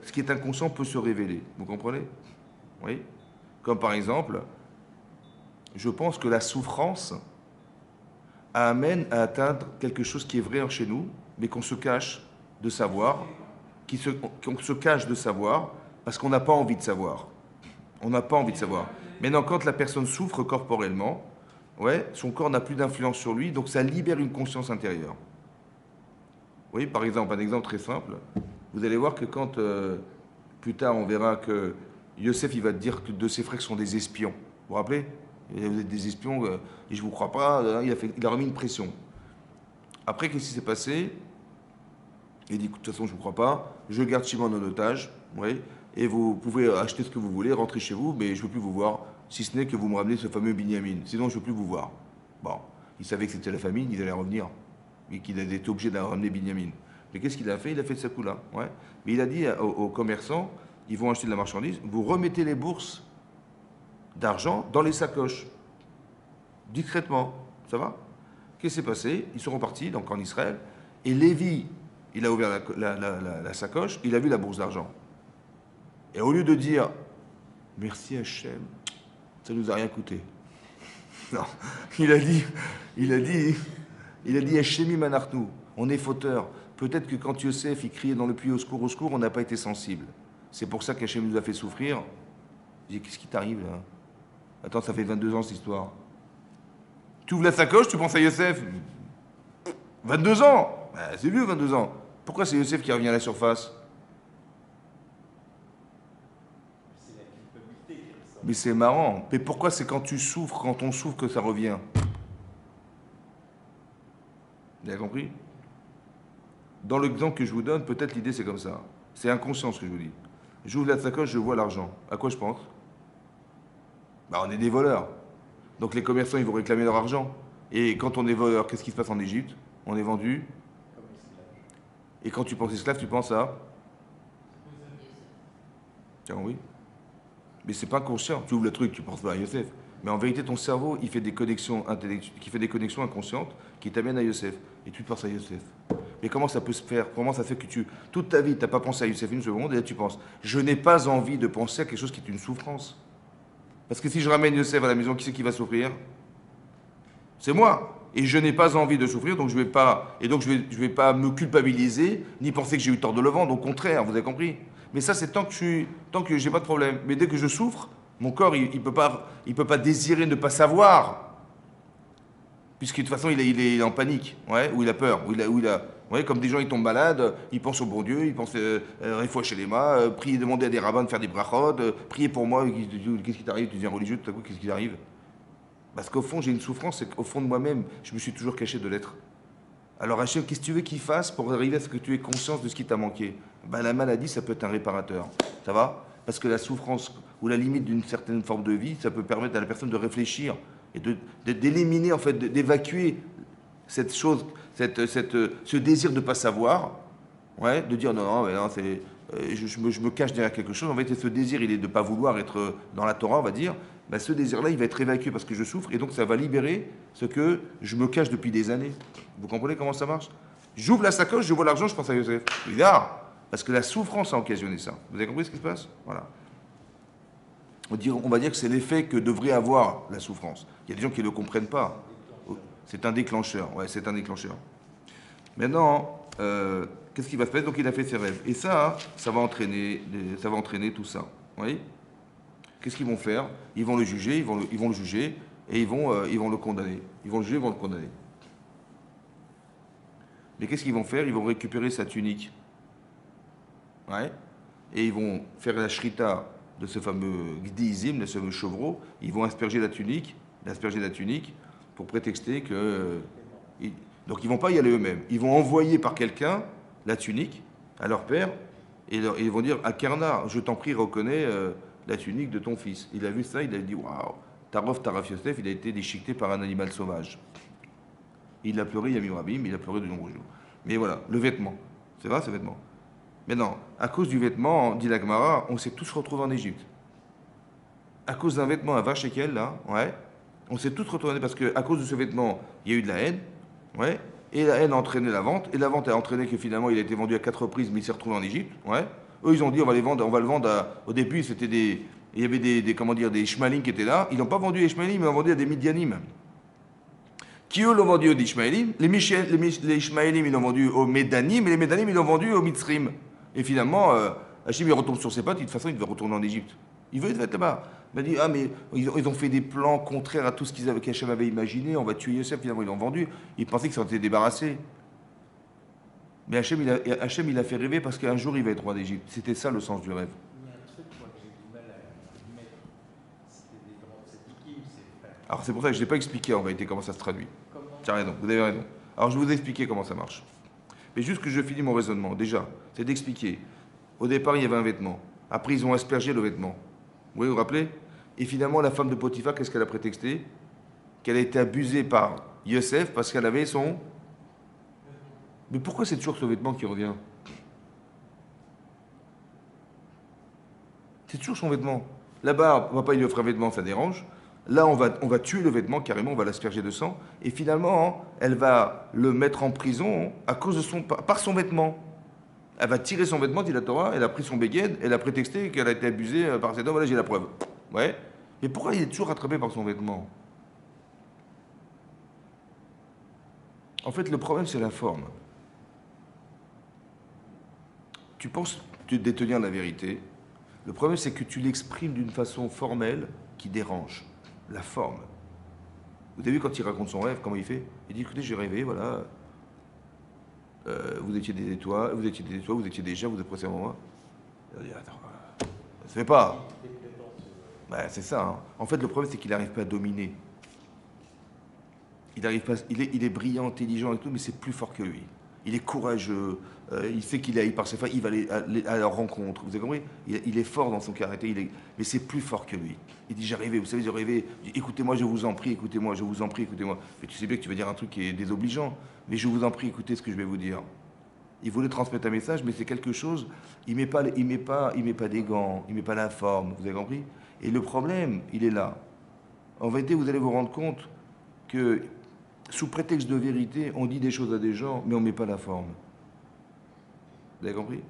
ce qui est inconscient peut se révéler. Vous comprenez? Oui. Comme par exemple, je pense que la souffrance amène à atteindre quelque chose qui est vrai en chez nous, mais qu'on se cache de savoir, qu'on se cache de savoir, parce qu'on n'a pas envie de savoir. On n'a pas envie de savoir. Maintenant, quand la personne souffre corporellement, ouais, son corps n'a plus d'influence sur lui, donc ça libère une conscience intérieure. Oui, par exemple, un exemple très simple. Vous allez voir que quand, plus tard, on verra que Yosef, il va te dire que de ses frères sont des espions. Vous vous rappelez? Vous êtes des espions, et je ne vous crois pas, il a remis une pression. Après, qu'est-ce qui s'est passé? Il dit, de toute façon, je ne vous crois pas, je garde Shimon en otage, oui, et vous pouvez acheter ce que vous voulez, rentrer chez vous, mais je ne veux plus vous voir, si ce n'est que vous me ramenez ce fameux Binyamin. Sinon, je ne veux plus vous voir. Bon, il savait que c'était la famine, ils allaient revenir, et qu'il avait été obligé de ramener Binyamin. Mais qu'est-ce qu'il a fait? Il a fait de ce coup-là. Ouais. Mais il a dit aux commerçants, ils vont acheter de la marchandise, vous remettez les bourses d'argent dans les sacoches, discrètement. Ça va? Qu'est-ce qui s'est passé? Ils sont repartis, donc en Israël, et Lévi, il a ouvert la sacoche, il a vu la bourse d'argent. Et au lieu de dire merci Hachem, ça nous a rien coûté. Non, il a dit Hachemi manartnu, on est fauteur. Peut-être que quand Yosef il criait dans le puits au secours, on n'a pas été sensible. C'est pour ça qu'Hachem nous a fait souffrir. Il dit qu'est-ce qui t'arrive là? Attends, ça fait 22 ans cette histoire. Tu ouvres la sacoche, tu penses à Yosef. 22 ans, c'est vieux 22 ans. Pourquoi c'est Yosef qui revient à la surface? C'est la culpabilité qui ressort. Mais c'est marrant. Mais pourquoi c'est quand tu souffres, quand on souffre, que ça revient? Vous avez compris? Dans l'exemple que je vous donne, peut-être l'idée c'est comme ça. C'est inconscient ce que je vous dis. J'ouvre la sacoche, je vois l'argent. À quoi je pense? On est des voleurs. Donc les commerçants, ils vont réclamer leur argent. Et quand on est voleur, qu'est-ce qui se passe en Égypte? On est vendu. Comme esclave. Et quand tu penses esclave, tu penses à... Tiens, oui. Mais c'est pas conscient. Tu ouvres le truc, tu penses pas à Yosef. Mais en vérité, ton cerveau, il fait des connexions intellectuelles, qui fait des connexions inconscientes qui t'amènent à Yosef. Et tu penses à Yosef. Mais comment ça peut se faire? Comment ça fait que toute ta vie, tu n'as pas pensé à Yosef une seconde, et là tu penses, je n'ai pas envie de penser à quelque chose qui est une souffrance. Parce que si je ramène Yosef à la maison, qui c'est qui va souffrir? C'est moi. Et je n'ai pas envie de souffrir, donc je vais pas, et donc je vais pas me culpabiliser, ni penser que j'ai eu tort de le vendre, au contraire, vous avez compris? Mais ça, c'est tant que j'ai pas de problème. Mais dès que je souffre, mon corps, il peut pas désirer ne pas savoir. Puisque de toute façon, il est en panique, ouais, ou il a peur, ouais, comme des gens, ils tombent malades, ils pensent au bon Dieu, ils pensent fois chez les mains, prier, demander à des rabbins de faire des brachot, prier pour moi, qu'est-ce qui t'arrive? Tu deviens religieux, tout à coup, qu'est-ce qui t'arrive? Parce qu'au fond, j'ai une souffrance, c'est qu'au fond de moi-même, je me suis toujours caché de l'être. Alors Hachem, qu'est-ce que tu veux qu'il fasse pour arriver à ce que tu aies conscience de ce qui t'a manqué? La maladie, ça peut être un réparateur, ça va? Parce que la souffrance ou la limite d'une certaine forme de vie, ça peut permettre à la personne de réfléchir et d'éliminer, en fait, d'évacuer cette chose, ce désir de ne pas savoir, ouais, de dire non, je me cache derrière quelque chose. En fait, ce désir, il est de ne pas vouloir être dans la Torah, on va dire. Ce désir-là, il va être évacué parce que je souffre, et donc ça va libérer ce que je me cache depuis des années. Vous comprenez comment ça marche? J'ouvre la sacoche, je vois l'argent, je pense à Yosef. Bizarre, parce que la souffrance a occasionné ça. Vous avez compris ce qui se passe? Voilà. On va dire que c'est l'effet que devrait avoir la souffrance. Il y a des gens qui ne le comprennent pas. C'est un déclencheur. Ouais, c'est un déclencheur. Maintenant, qu'est-ce qui va se passer? Donc il a fait ses rêves. Et ça va entraîner tout ça. Vous voyez? Qu'est-ce qu'ils vont faire? Ils vont le juger, ils vont le juger, et ils vont le condamner. Ils vont le juger, ils vont le condamner. Mais qu'est-ce qu'ils vont faire? Ils vont récupérer sa tunique. Ouais. Et ils vont faire la shrita de ce fameux gdizim, de ce fameux chevreau. Ils vont asperger la tunique pour prétexter que... donc ils ne vont pas y aller eux-mêmes. Ils vont envoyer par quelqu'un la tunique à leur père, et ils vont dire, Akarna, je t'en prie, reconnais la tunique de ton fils. Il a vu ça, il a dit, waouh, Taraf Yosef, il a été déchiqueté par un animal sauvage. Il a pleuré, Yamim Rabim, il a pleuré de nombreux jours. Mais voilà, le vêtement, c'est vrai, ce vêtement. Maintenant, à cause du vêtement, dit la Gemara, on s'est tous retrouvés en Égypte. À cause d'un vêtement à 20 shekels, là, ouais, on s'est tous retrouvés parce qu'à cause de ce vêtement, il y a eu de la haine, ouais, et la haine a entraîné la vente, et la vente a entraîné que finalement il a été vendu à 4 reprises, mais il s'est retrouvé en Égypte, ouais. Eux, ils ont dit, on va le vendre au début, c'était il y avait des Ishmaélim qui étaient là, ils n'ont pas vendu les Ishmaélim, mais ils ont vendu à des Midianim, qui eux l'ont vendu aux Ishmaélim, les Ishmaélim ils l'ont vendu aux Médanim, et les Médanim ils l'ont vendu aux Mitzrim. Et finalement, Hachim il retombe sur ses pattes, de toute façon il devait retourner en Égypte. Il veut être là-bas. Il m'a dit, ah mais ils ont fait des plans contraires à tout ce qu'Hachem avait imaginé, on va tuer Yosef, finalement ils l'ont vendu. Ils pensaient qu'ils s'en étaient débarrassés. Mais Hachem il a fait rêver parce qu'un jour il va être roi d'Égypte. C'était ça le sens du rêve. Il y a un truc moi, que j'ai du mal à mettre. C'était des grands tzadikim, c'est frères. Alors c'est pour ça que je n'ai pas expliqué en vérité comment ça se traduit. Comment Tu as raison, vous avez raison. Alors je vais vous expliquer comment ça marche. Mais juste que je finis mon raisonnement, déjà, c'est d'expliquer. Au départ, il y avait un vêtement. Après, ils ont aspergé le vêtement. Vous vous rappelez? Et finalement, la femme de Potiphar, qu'est-ce qu'elle a prétexté? Qu'elle a été abusée par Yosef parce qu'elle avait son... Mais pourquoi c'est toujours ce vêtement qui revient? C'est toujours son vêtement. Là-bas, on va pas lui offrir un vêtement, ça dérange. Là, on va tuer le vêtement carrément, on va l'asperger de sang. Et finalement, elle va le mettre en prison à cause de par son vêtement. Elle va tirer son vêtement, dit la Torah, elle a pris son béguet, elle a prétexté qu'elle a été abusée par cet homme. Voilà, j'ai la preuve. Ouais. Mais pourquoi il est toujours rattrapé par son vêtement? En fait, le problème, c'est la forme. Tu penses te détenir la vérité. Le problème, c'est que tu l'exprimes d'une façon formelle qui dérange. La forme. Vous avez vu quand il raconte son rêve, comment il fait? Il dit, écoutez, j'ai rêvé, voilà. Vous étiez des étoiles, vous étiez des gens, vous êtes pressés avant moi. Il dit, attends, ça se fait pas. Ben, c'est ça. Hein. En fait, le problème, c'est qu'il n'arrive pas à dominer. Il est brillant, intelligent et tout, mais c'est plus fort que lui. Il est courageux, il sait qu'il est par ses femmes, il va aller à leur rencontre. Vous avez compris? Il est fort dans son caractère, mais c'est plus fort que lui. Il dit, j'ai rêvé, vous savez, j'ai rêvé, écoutez-moi, je vous en prie, écoutez-moi, je vous en prie, écoutez-moi. Mais tu sais bien que tu vas dire un truc qui est désobligeant, mais je vous en prie, écoutez ce que je vais vous dire. Il voulait transmettre un message, mais c'est quelque chose, il met pas des gants, il met pas la forme, vous avez compris? Et le problème, il est là. En vérité, vous allez vous rendre compte que sous prétexte de vérité, on dit des choses à des gens, mais on ne met pas la forme. Vous avez compris?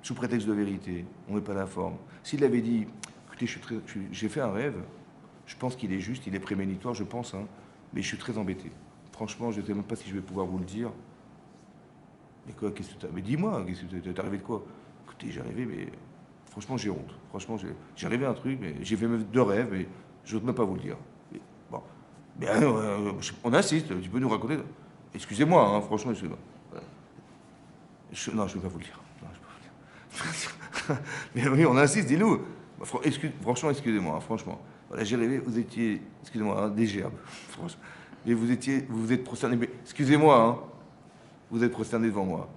Sous prétexte de vérité, on ne met pas la forme. S'il avait dit, écoutez, j'ai fait un rêve, je pense qu'il est juste, il est prémonitoire, je pense, hein, mais je suis très embêté. Franchement, je ne sais même pas si je vais pouvoir vous le dire. Mais quoi, qu'est-ce que tu as? Mais dis-moi, qu'est-ce que t'es arrivé de quoi? Écoutez, j'ai rêvé, mais franchement, j'ai honte. Franchement, j'ai rêvé un truc, mais j'ai fait même 2 rêves, mais je n'ose même pas vous le dire. Bon. Mais on insiste, tu peux nous raconter. Excusez-moi, hein, franchement, excusez-moi. Non, je ne peux pas vous le dire. Non, je peux pas vous le dire. Mais oui, on insiste, dis-nous. Franchement, excusez-moi, hein, franchement. Voilà, j'ai rêvé, vous étiez, excusez-moi, hein, des gerbes. Franchement. Mais vous êtes prosterné. Mais excusez-moi, hein, vous êtes prosterné devant moi.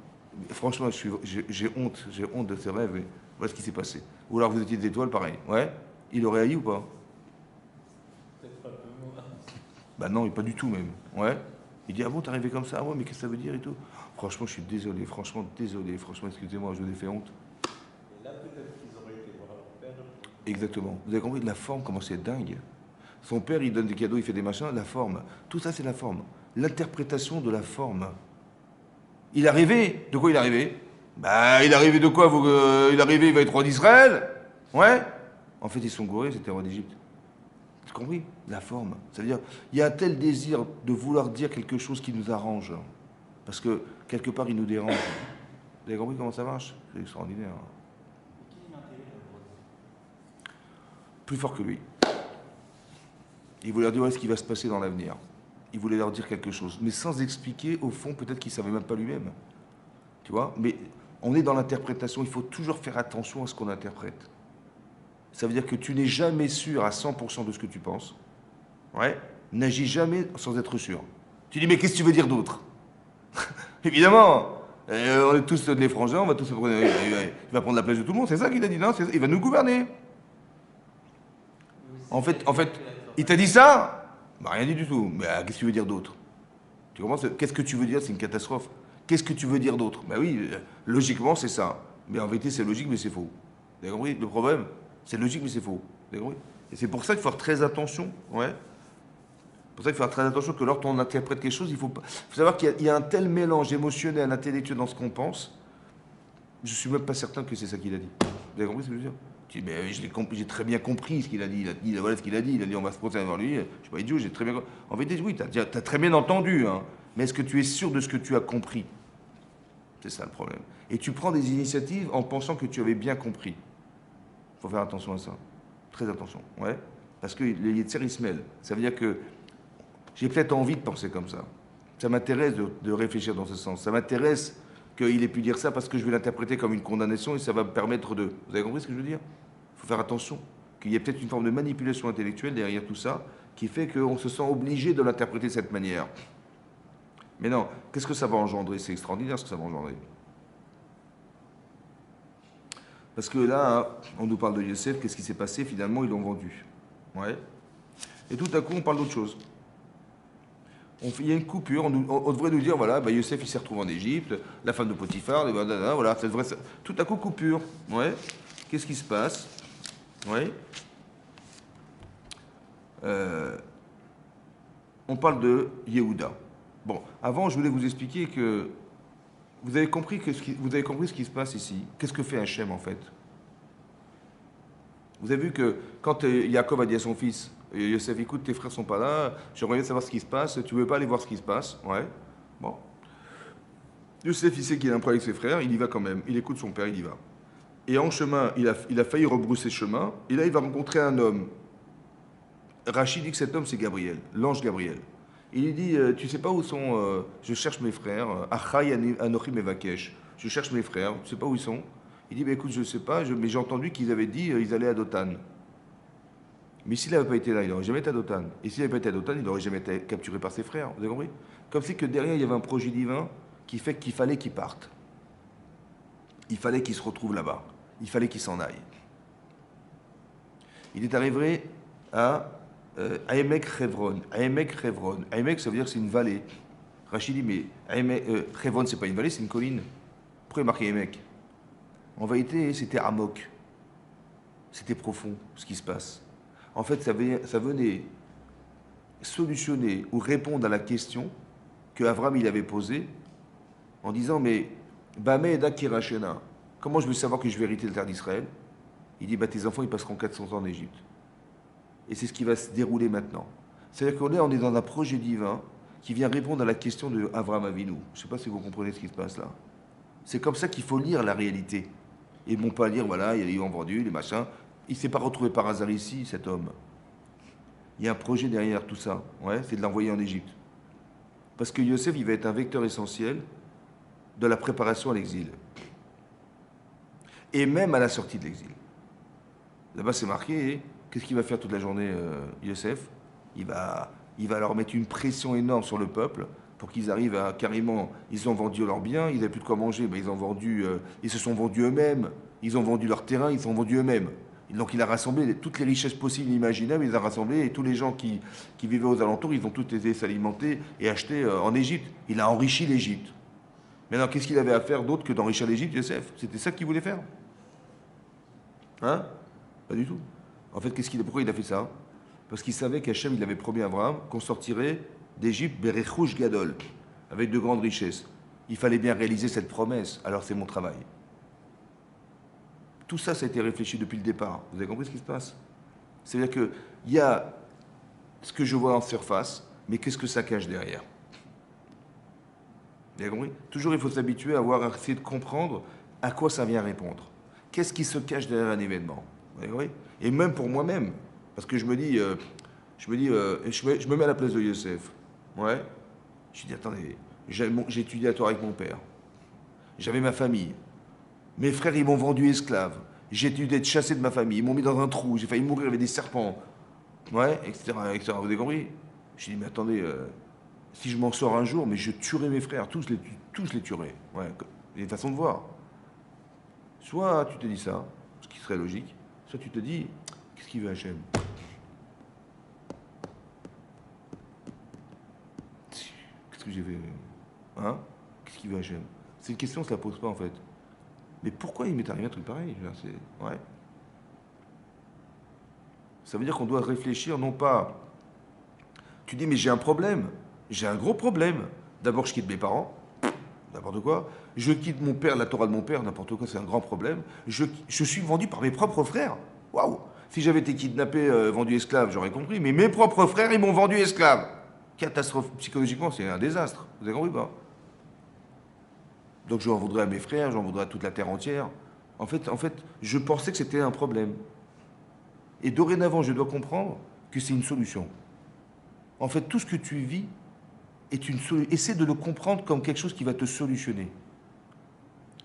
Mais franchement, j'ai honte de ce rêve. Et voilà ce qui s'est passé. Ou alors vous étiez des étoiles, pareil. Ouais. Il aurait haï ou pas? Bah non, pas du tout même. Ouais. Il dit, ah bon, t'es arrivé comme ça? Ah ouais, mais qu'est-ce que ça veut dire et tout? Franchement, je suis désolé, franchement, excusez-moi, je vous ai fait honte. Et là, peut-être qu'ils auraient été voir leur père. Exactement. Vous avez compris de la forme, comment c'est dingue. Son père, il donne des cadeaux, il fait des machins, la forme. Tout ça, c'est la forme. L'interprétation de la forme. Il est arrivé. De quoi il est arrivé? Bah, il est arrivé de quoi? Il est arrivé, il va être roi d'Israël? Ouais. En fait, ils sont gourés, c'était roi d'Égypte. Tu as compris? La forme. C'est-à-dire, il y a un tel désir de vouloir dire quelque chose qui nous arrange. Parce que, quelque part, il nous dérange. Vous avez compris comment ça marche? C'est extraordinaire. Plus fort que lui. Il voulait leur dire ce qui va se passer dans l'avenir. Il voulait leur dire quelque chose. Mais sans expliquer, au fond, peut-être qu'il ne savait même pas lui-même. Tu vois? Mais on est dans l'interprétation. Il faut toujours faire attention à ce qu'on interprète. Ça veut dire que tu n'es jamais sûr à 100% de ce que tu penses. Ouais. N'agis jamais sans être sûr. Tu dis, mais qu'est-ce que tu veux dire d'autre? Évidemment, on est tous des frangins, on va tous se prendre. Il va prendre la place de tout le monde, c'est ça qu'il a dit, non? Il va nous gouverner. En fait, il t'a dit ça? Bah, rien dit du tout. Mais qu'est-ce que tu veux dire d'autre? Tu comprends? Qu'est-ce que tu veux dire? C'est une catastrophe. Qu'est-ce que tu veux dire d'autre? Bah oui, logiquement, c'est ça. Mais en vérité, c'est logique, mais c'est faux. Vous avez compris? Le problème, c'est logique, mais c'est faux. Vous avez compris? Et c'est pour ça qu'il faut faire très attention. Ouais. C'est pour ça qu'il faut faire très attention que lorsqu'on interprète quelque chose, il faut savoir qu'il y a un tel mélange émotionnel, intellectuel dans ce qu'on pense. Je ne suis même pas certain que c'est ça qu'il a dit. Vous avez compris ce que je veux dire? Tu dis, mais j'ai très bien compris ce qu'il a dit. Voilà ce qu'il a dit. Il a dit, on va se prosterner devant lui. Je suis pas idiot, j'ai très bien compris. En vérité, oui, tu as très bien entendu. Hein. Mais est-ce que tu es sûr de ce que tu as compris? C'est ça le problème. Et tu prends des initiatives en pensant que tu avais bien compris. Il faut faire attention à ça. Très attention. Ouais. Parce que le Yetzer, il se mêle. Ça veut dire que j'ai peut-être envie de penser comme ça. Ça m'intéresse de réfléchir dans ce sens. Ça m'intéresse qu'il ait pu dire ça parce que je vais l'interpréter comme une condamnation et ça va me permettre de... Vous avez compris ce que je veux dire? Il faut faire attention. Qu'il y ait peut-être une forme de manipulation intellectuelle derrière tout ça qui fait qu'on se sent obligé de l'interpréter de cette manière. Mais non, qu'est-ce que ça va engendrer? C'est extraordinaire ce que ça va engendrer. Parce que là, on nous parle de Yosef, qu'est-ce qui s'est passé? Finalement, ils l'ont vendu. Ouais. Et tout à coup, on parle d'autre chose. Il y a une coupure, on devrait nous dire, voilà, bah Yosef il s'est retrouvé en Égypte, la femme de Potiphar, voilà, ça devrait, tout à coup coupure. Ouais. Qu'est-ce qui se passe? Ouais. On parle de Yehuda. Bon, avant, je voulais vous expliquer que vous avez compris ce qui se passe ici. Qu'est-ce que fait Hachem en fait? Vous avez vu que quand Yaakov a dit à son fils, Yosef, écoute, tes frères sont pas là, j'aimerais bien savoir ce qui se passe, tu veux pas aller voir ce qui se passe? Ouais. Bon. Yosef, il sait qu'il a un problème avec ses frères, il y va quand même, il écoute son père, il y va. Et en chemin, il a failli rebrousser chemin, et là, il va rencontrer un homme. Rachid dit que cet homme, c'est Gabriel, l'ange Gabriel. Il lui dit, tu sais pas où sont, je cherche mes frères, Achai Anochi Mevakesh, je cherche mes frères, tu sais pas où ils sont? Il dit, bah, écoute, je ne sais pas, mais j'ai entendu qu'ils avaient dit ils allaient à Dothan. Mais s'il n'avait pas été là, il n'aurait jamais été à Dothan. Et s'il n'avait pas été à Dothan, il n'aurait jamais été capturé par ses frères. Vous avez compris? Comme si que derrière, il y avait un projet divin qui fait qu'il fallait qu'il parte. Il fallait qu'il se retrouve là-bas. Il fallait qu'il s'en aille. Il est arrivé à Aemek Chevron. Aemek Chevron. Aemek, ça veut dire que c'est une vallée. Rachid dit, mais Chevron, c'est pas une vallée, c'est une colline. Pourquoi il marqué Aemek? En vérité, c'était amok. C'était profond, ce qui se passe. En fait, ça venait solutionner ou répondre à la question que Avram il avait posée en disant, mais Bameh Eda Kirachena, comment je vais savoir que je vais hériter la terre d'Israël? Il dit, bah, tes enfants, ils passeront 400 ans en Égypte. Et c'est ce qui va se dérouler maintenant. C'est-à-dire qu'on est dans un projet divin qui vient répondre à la question de Avram Avinu. Je ne sais pas si vous comprenez ce qui se passe là. C'est comme ça qu'il faut lire la réalité. Ils ne vont pas lire, voilà, ils ont vendu, les machins. Il ne s'est pas retrouvé par hasard ici, cet homme. Il y a un projet derrière tout ça. Ouais, c'est de l'envoyer en Égypte. Parce que Yosef, il va être un vecteur essentiel de la préparation à l'exil. Et même à la sortie de l'exil. Là-bas, c'est marqué, qu'est-ce qu'il va faire toute la journée, Yosef? Il va leur mettre une pression énorme sur le peuple pour qu'ils arrivent à carrément, ils ont vendu leurs biens, ils n'avaient plus de quoi manger, ben ils se sont vendus eux-mêmes, ils ont vendu leur terrain, ils se sont vendus eux-mêmes. Donc il a rassemblé toutes les richesses possibles et imaginables, il les a rassemblées, et tous les gens qui vivaient aux alentours, ils ont tous été s'alimenter et acheter en Égypte. Il a enrichi l'Égypte. Maintenant, qu'est-ce qu'il avait à faire d'autre que d'enrichir l'Égypte, Yosef? C'était ça qu'il voulait faire? Hein? Pas du tout. En fait, pourquoi il a fait ça? Parce qu'il savait qu'Hachem, il avait promis à Abraham qu'on sortirait d'Égypte Berechouch Gadol, avec de grandes richesses. Il fallait bien réaliser cette promesse, alors c'est mon travail. Tout ça, ça a été réfléchi depuis le départ. Vous avez compris ce qui se passe? C'est-à-dire qu'il y a ce que je vois en surface, mais qu'est-ce que ça cache derrière? Vous avez compris? Toujours, il faut s'habituer à essayer de comprendre à quoi ça vient répondre. Qu'est-ce qui se cache derrière un événement? Vous avez compris? Et même pour moi-même, parce que je me mets à la place de Yosef. Ouais. Je dis, attendez, j'ai étudié la Torah avec mon père. J'avais ma famille. Mes frères, ils m'ont vendu esclave. J'ai dû être chassé de ma famille. Ils m'ont mis dans un trou. J'ai failli mourir avec des serpents. Ouais, etc., etc. Vous avez compris? Je dis, mais attendez, si je m'en sors un jour, mais je tuerai mes frères. Tous les tuerai. Ouais, il y a une façon de voir. Soit tu te dis ça, ce qui serait logique, soit tu te dis, qu'est-ce qu'il veut Hachem? Qu'est-ce que j'ai fait? Hein? Qu'est-ce qu'il veut Hachem? C'est une question, on ne se la pose pas en fait. Mais pourquoi il m'est arrivé un truc pareil? Ouais. Ça veut dire qu'on doit réfléchir, non pas... Tu dis, mais j'ai un problème. J'ai un gros problème. D'abord, je quitte mes parents. n'importe quoi. Je quitte mon père, la Torah de mon père, n'importe quoi, c'est un grand problème. Je suis vendu par mes propres frères. Waouh! Si j'avais été kidnappé, vendu esclave, j'aurais compris. Mais mes propres frères, ils m'ont vendu esclave. Catastrophe, psychologiquement, c'est un désastre. Vous avez compris pas? Donc j'en voudrais à mes frères, j'en voudrais à toute la terre entière. En fait, je pensais que c'était un problème. Et dorénavant, je dois comprendre que c'est une solution. En fait, tout ce que tu vis est une solution. Essaie de le comprendre comme quelque chose qui va te solutionner.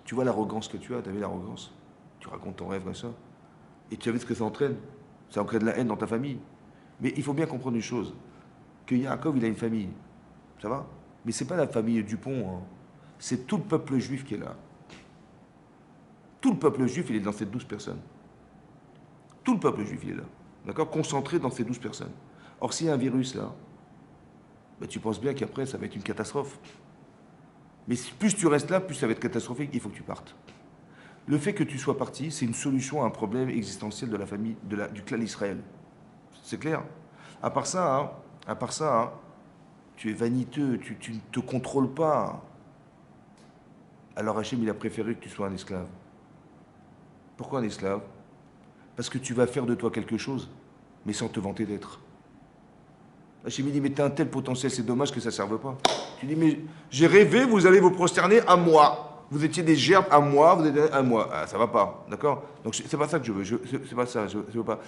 Tu vois l'arrogance que tu as, tu as vu l'arrogance? Tu racontes ton rêve comme ça. Et tu as vu ce que ça entraîne? Ça entraîne de la haine dans ta famille. Mais il faut bien comprendre une chose, que Yaakov, il a une famille. Ça va? Mais ce n'est pas la famille Dupont, hein. C'est tout le peuple juif qui est là. Tout le peuple juif, il est dans ces 12 personnes. Tout le peuple juif, il est là. D'accord? Concentré dans ces 12 personnes. Or, s'il y a un virus là, ben, tu penses bien qu'après, ça va être une catastrophe. Mais plus tu restes là, plus ça va être catastrophique, il faut que tu partes. Le fait que tu sois parti, c'est une solution à un problème existentiel de la famille, du clan Israël. C'est clair? À part ça, tu es vaniteux, tu ne te contrôles pas. Alors Hachem, il a préféré que tu sois un esclave. Pourquoi un esclave? Parce que tu vas faire de toi quelque chose, mais sans te vanter d'être. Hachem, il dit, mais tu as un tel potentiel, c'est dommage que ça ne serve pas. Tu dis, mais j'ai rêvé, vous allez vous prosterner à moi. Vous étiez des gerbes à moi, vous êtes à moi. Ah, ça va pas, d'accord? Donc c'est pas ça que je veux, c'est pas ça, je veux pas.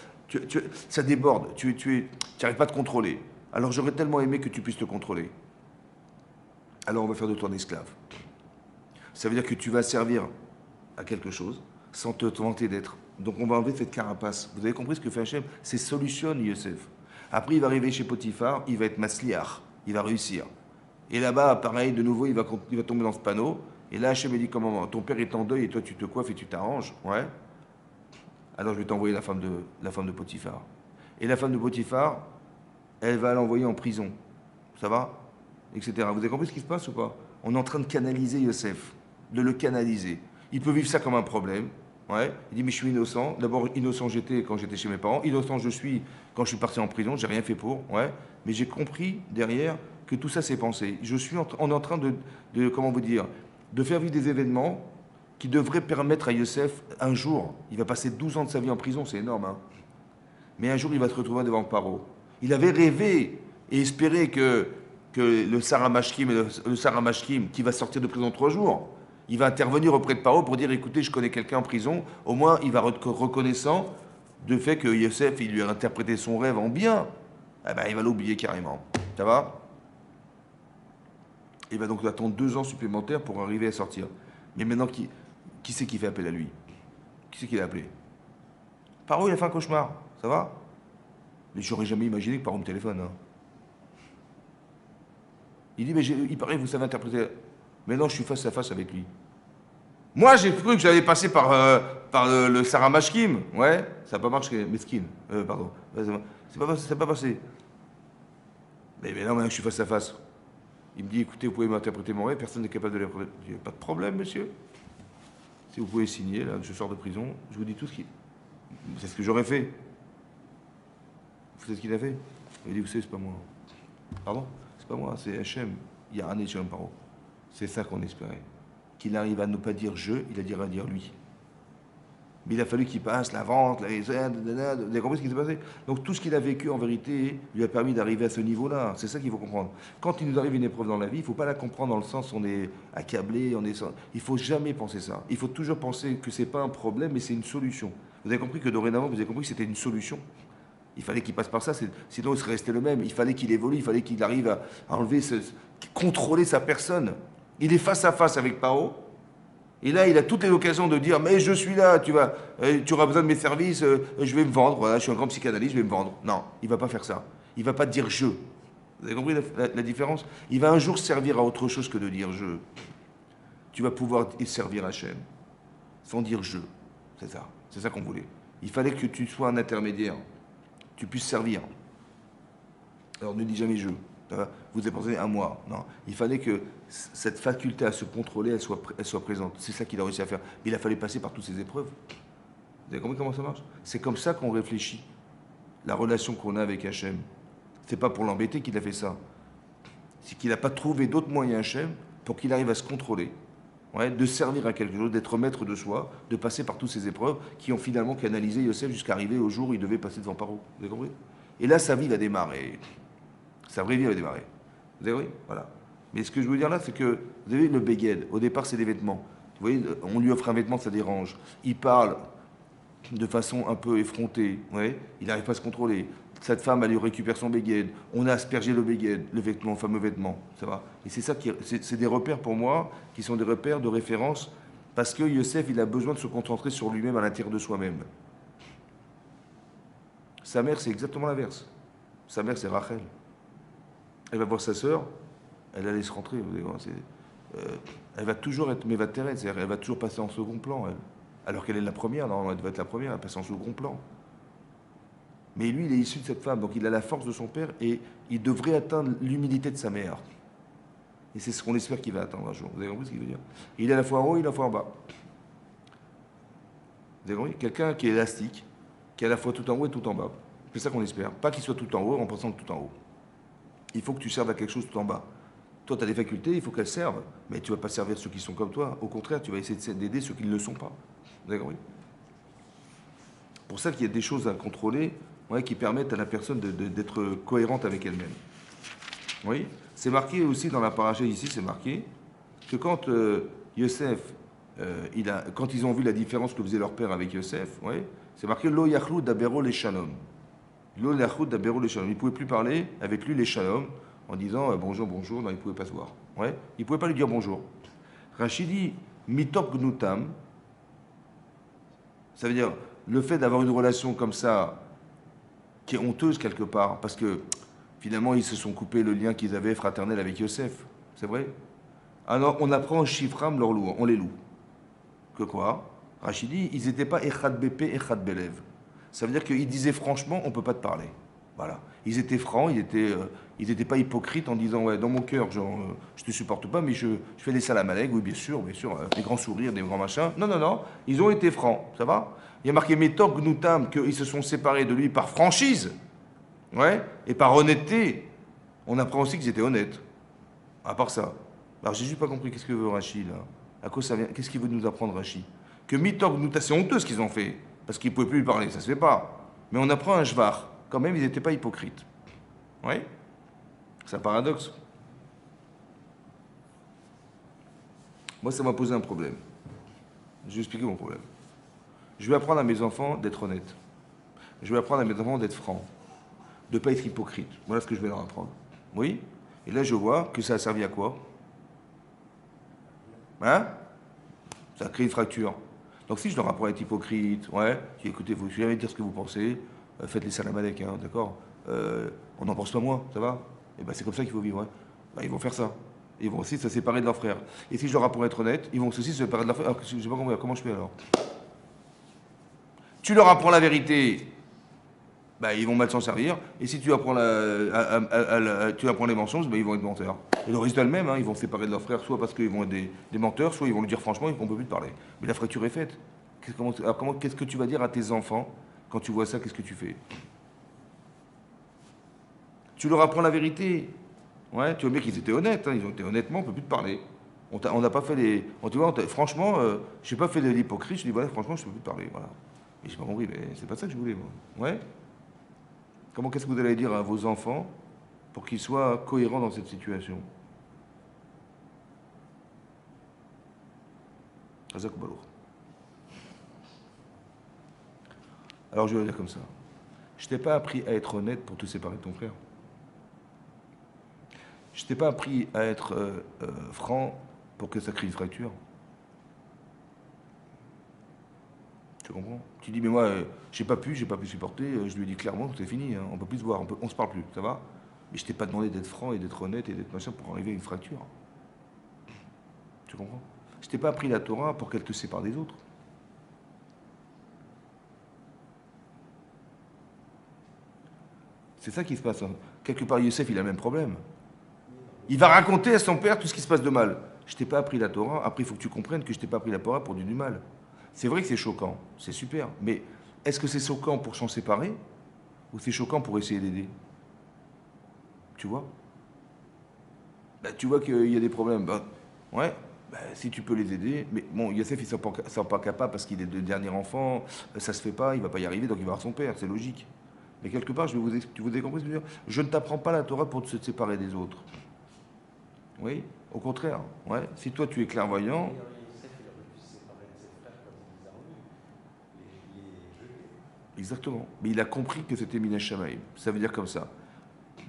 Ça déborde, tu n'arrives pas à te contrôler. Alors j'aurais tellement aimé que tu puisses te contrôler. Alors on va faire de toi un esclave. Ça veut dire que tu vas servir à quelque chose sans te vanter d'être. Donc on va enlever cette carapace. Vous avez compris ce que fait Hachem? C'est solutionne Yosef. Après il va arriver chez Potiphar, il va être masliach, il va réussir. Et là-bas, pareil, de nouveau, il va tomber dans ce panneau. Et là, Hachem dit, comment ton père est en deuil et toi tu te coiffes et tu t'arranges. Ouais. Alors je vais t'envoyer la femme de Potiphar. Et la femme de Potiphar, elle va l'envoyer en prison. Ça va? Etc. Vous avez compris ce qui se passe ou pas? On est en train de canaliser Yosef, de le canaliser. Il peut vivre ça comme un problème. Ouais. Il dit, mais je suis innocent. D'abord, innocent j'étais quand j'étais chez mes parents. Innocent je suis quand je suis parti en prison. J'ai rien fait pour. Ouais. Mais j'ai compris derrière que tout ça s'est pensé. On est en train de comment vous dire, de faire vivre des événements qui devraient permettre à Yosef, un jour, il va passer 12 ans de sa vie en prison, c'est énorme, hein, mais un jour il va se retrouver devant Paro. Il avait rêvé et espéré que le Sarah Mashkim, qui va sortir de prison en 3 jours, il va intervenir auprès de Paro pour dire, écoutez, je connais quelqu'un en prison, au moins il va être reconnaissant du fait que Yosef, il lui a interprété son rêve en bien. Eh ben, il va l'oublier carrément. Ça va? Il va donc attendre 2 ans supplémentaires pour arriver à sortir. Mais maintenant, qui c'est qui fait appel à lui? Qui c'est qui l'a appelé? Paro, il a fait un cauchemar. Ça va? Mais j'aurais jamais imaginé que Paro me téléphone. Hein. Il dit, mais il paraît que vous savez interpréter. Maintenant, je suis face à face avec lui. Moi, j'ai cru que j'allais passer par le Sarah Mashkim. Ouais, ça n'a pas marché. Meskin. Pardon. C'est pas passé. Mais non, maintenant, je suis face à face. Il me dit, écoutez, vous pouvez m'interpréter mon rêve, personne n'est capable de l'interpréter. Je dis, pas de problème, monsieur. Si vous pouvez signer, là, je sors de prison, je vous dis tout ce qui... C'est ce que j'aurais fait. Vous savez ce qu'il a fait? Il dit, vous savez, c'est pas moi. Pardon? C'est pas moi, c'est Hachem. Il y a un Hachem Paro. C'est ça qu'on espérait. Qu'il arrive à ne pas dire je, il a dit à dire lui. Mais il a fallu qu'il passe la vente, vous avez compris ce qui s'est passé? Donc tout ce qu'il a vécu en vérité lui a permis d'arriver à ce niveau-là. C'est ça qu'il faut comprendre. Quand il nous arrive une épreuve dans la vie, il ne faut pas la comprendre dans le sens où on est accablé, il ne faut jamais penser ça. Il faut toujours penser que ce n'est pas un problème, mais c'est une solution. Vous avez compris que dorénavant, vous avez compris que c'était une solution. Il fallait qu'il passe par ça, sinon il serait resté le même. Il fallait qu'il évolue, il fallait qu'il arrive à enlever, contrôler sa personne. Il est face à face avec Paro. Et là, il a toutes les occasions de dire, mais je suis là, tu auras besoin de mes services, je vais me vendre, voilà, je suis un grand psychanalyste, je vais me vendre. Non, il ne va pas faire ça. Il ne va pas dire je. Vous avez compris la différence? Il va un jour servir à autre chose que de dire je. Tu vas pouvoir servir Hachem sans dire je. C'est ça qu'on voulait. Il fallait que tu sois un intermédiaire, tu puisses servir. Alors ne dis jamais je. Vous dépensez un mois. Non. Il fallait que cette faculté à se contrôler, elle soit présente. C'est ça qu'il a réussi à faire. Il a fallu passer par toutes ces épreuves. Vous avez compris comment ça marche? C'est comme ça qu'on réfléchit. La relation qu'on a avec Hachem. C'est pas pour l'embêter qu'il a fait ça. C'est qu'il n'a pas trouvé d'autres moyens Hachem pour qu'il arrive à se contrôler, ouais, de servir à quelque chose, d'être maître de soi, de passer par toutes ces épreuves qui ont finalement canalisé Yosef jusqu'à arriver au jour où il devait passer devant Paro. Vous avez compris? Et là, sa vie va démarrer. Sa vraie vie va démarrer. Vous avez compris? Voilà. Mais ce que je veux dire là, c'est que, vous avez le beged, au départ, c'est des vêtements. Vous voyez, on lui offre un vêtement, ça dérange. Il parle de façon un peu effrontée, ouais, il n'arrive pas à se contrôler. Cette femme, elle lui récupère son beged. On a aspergé le beged, le vêtement, le fameux vêtement, ça va. Et c'est ça qui, c'est des repères pour moi, qui sont des repères de référence, parce que Yosef, il a besoin de se concentrer sur lui-même à l'intérieur de soi-même. Sa mère, c'est exactement l'inverse. Sa mère, c'est Rachel. Elle va voir sa sœur, elle la laisse rentrer. Elle va toujours être mévatérée, c'est-à-dire elle va toujours passer en second plan, elle. Alors qu'elle est la première, normalement, elle devait être la première, elle passe en second plan. Mais lui, il est issu de cette femme, donc il a la force de son père et il devrait atteindre l'humilité de sa mère. Et c'est ce qu'on espère qu'il va atteindre un jour. Vous avez compris ce qu'il veut dire? Il est à la fois en haut, il est à la fois en bas. Vous avez compris? Quelqu'un qui est élastique, qui est à la fois tout en haut et tout en bas. C'est ça qu'on espère. Pas qu'il soit tout en haut en pensant que tout en haut. Il faut que tu serves à quelque chose tout en bas. Toi, tu as des facultés, il faut qu'elles servent. Mais tu ne vas pas servir ceux qui sont comme toi. Au contraire, tu vas essayer d'aider ceux qui ne le sont pas. Vous avez compris? Pour ça qu'il y a des choses à contrôler, ouais, qui permettent à la personne d'être cohérente avec elle-même. Oui, c'est marqué aussi dans la paracha ici, c'est marqué que quand Yosef, quand ils ont vu la différence que faisait leur père avec Yosef, ouais, c'est marqué Lo yachlou dabero les shalom. Lo yachlou dabero les shalom. Ils ne pouvaient plus parler avec lui les shalom en disant bonjour, bonjour. Non, ils ne pouvaient pas se voir. Ouais, ils ne pouvaient pas lui dire bonjour. Rachid dit mitop gnutam. Ça veut dire le fait d'avoir une relation comme ça, qui est honteuse quelque part, parce que finalement ils se sont coupés le lien qu'ils avaient fraternel avec Yosef. C'est vrai? Alors on apprend en Shifram leur loup, on les loue. Que quoi? Rachidi, ils n'étaient pas Echad Bépé, Echad Belev. Ça veut dire qu'ils disaient franchement, on ne peut pas te parler. Voilà. Ils étaient francs, ils n'étaient pas hypocrites en disant, ouais, dans mon cœur, genre, je te supporte pas, mais je fais des salam alek, oui, bien sûr, des grands sourires, des grands machins. Non, non, non, ils ont été francs, ça va? Il y a marqué Métok Gnoutam, qu'ils se sont séparés de lui par franchise, ouais, et par honnêteté. On apprend aussi qu'ils étaient honnêtes. À part ça. Alors, j'ai juste pas compris qu'est-ce que veut Rachid, là. À quoi ça vient? Qu'est-ce qu'il veut nous apprendre, Rachid? Que Mitok Gnoutam, c'est honteux ce qu'ils ont fait, parce qu'ils ne pouvaient plus lui parler, ça se fait pas. Mais on apprend un Jvar. Quand même, ils n'étaient pas hypocrites. Oui? C'est un paradoxe. Moi, ça m'a posé un problème. Je vais expliquer mon problème. Je vais apprendre à mes enfants d'être honnêtes. Je vais apprendre à mes enfants d'être francs. De ne pas être hypocrites. Voilà ce que je vais leur apprendre. Oui? Et là, je vois que ça a servi à quoi? Hein? Ça a créé une fracture. Donc si je leur apprends à être hypocrite, ouais, écoutez, vous ne jamais dire ce que vous pensez, faites les salam alek, hein, d'accord? On n'en pense pas moins, ça va? Et ben c'est comme ça qu'il faut vivre, hein. Ben, ils vont faire ça. Ils vont aussi se séparer de leurs frères. Et si je leur apprends à être honnête, ils vont aussi se séparer de leurs frères. Alors, je ne sais pas comment je fais alors. Tu leur apprends la vérité, ben, ils vont mal s'en servir. Et si tu apprends, tu apprends les mensonges, ben, ils vont être menteurs. Et le résultat est le même, hein, ils vont se séparer de leurs frères, soit parce qu'ils vont être des menteurs, soit ils vont le dire franchement et qu'on ne peut plus te parler. Mais la fracture est faite. Qu'est-ce que tu vas dire à tes enfants quand tu vois ça? Qu'est-ce que tu fais? Tu leur apprends la vérité. Ouais, tu vois bien qu'ils étaient honnêtes, hein, ils ont été honnêtement, on ne peut plus te parler. On n'a pas fait les. Tu vois, franchement, je n'ai pas fait de l'hypocrite, je dis voilà, franchement, je ne peux plus te parler. Voilà. Et j'ai pas compris, mais c'est pas ça que je voulais, moi. Ouais? Qu'est-ce que vous allez dire à vos enfants pour qu'ils soient cohérents dans cette situation? Alors je vais le dire comme ça. Je t'ai pas appris à être honnête pour te séparer de ton frère. Je t'ai pas appris à être franc pour que ça crée une fracture. Tu comprends? Tu dis mais moi j'ai pas pu supporter, je lui ai dit clairement c'est fini, hein, on peut plus se voir, on se parle plus, ça va? Mais je t'ai pas demandé d'être franc et d'être honnête et d'être machin pour arriver à une fracture. Tu comprends? Je t'ai pas appris la Torah pour qu'elle te sépare des autres. C'est ça qui se passe. Hein. Quelque part, Youssef, il a le même problème. Il va raconter à son père tout ce qui se passe de mal. Je t'ai pas appris la Torah. Après, il faut que tu comprennes que je t'ai pas appris la Torah pour dire du mal. C'est vrai que c'est choquant. C'est super. Mais est-ce que c'est choquant pour s'en séparer ou c'est choquant pour essayer d'aider? Tu vois? Ben, tu vois qu'il y a des problèmes. Ben, Ouais, si tu peux les aider. Mais bon, Yosef, il ne sent pas capable parce qu'il est le dernier enfant, ça se fait pas, il va pas y arriver, donc il va voir son père, c'est logique. Mais quelque part, tu vous avez compris ce que je veux dire? Je ne t'apprends pas la Torah pour te séparer des autres. Oui, au contraire. Ouais. Si toi tu es clairvoyant, D'ailleurs, Youssef, il aurait pu se séparer de ses frères quand il les a revenus, les jeter. exactement. Mais il a compris que c'était Minash Shamaïm. Ça veut dire comme ça.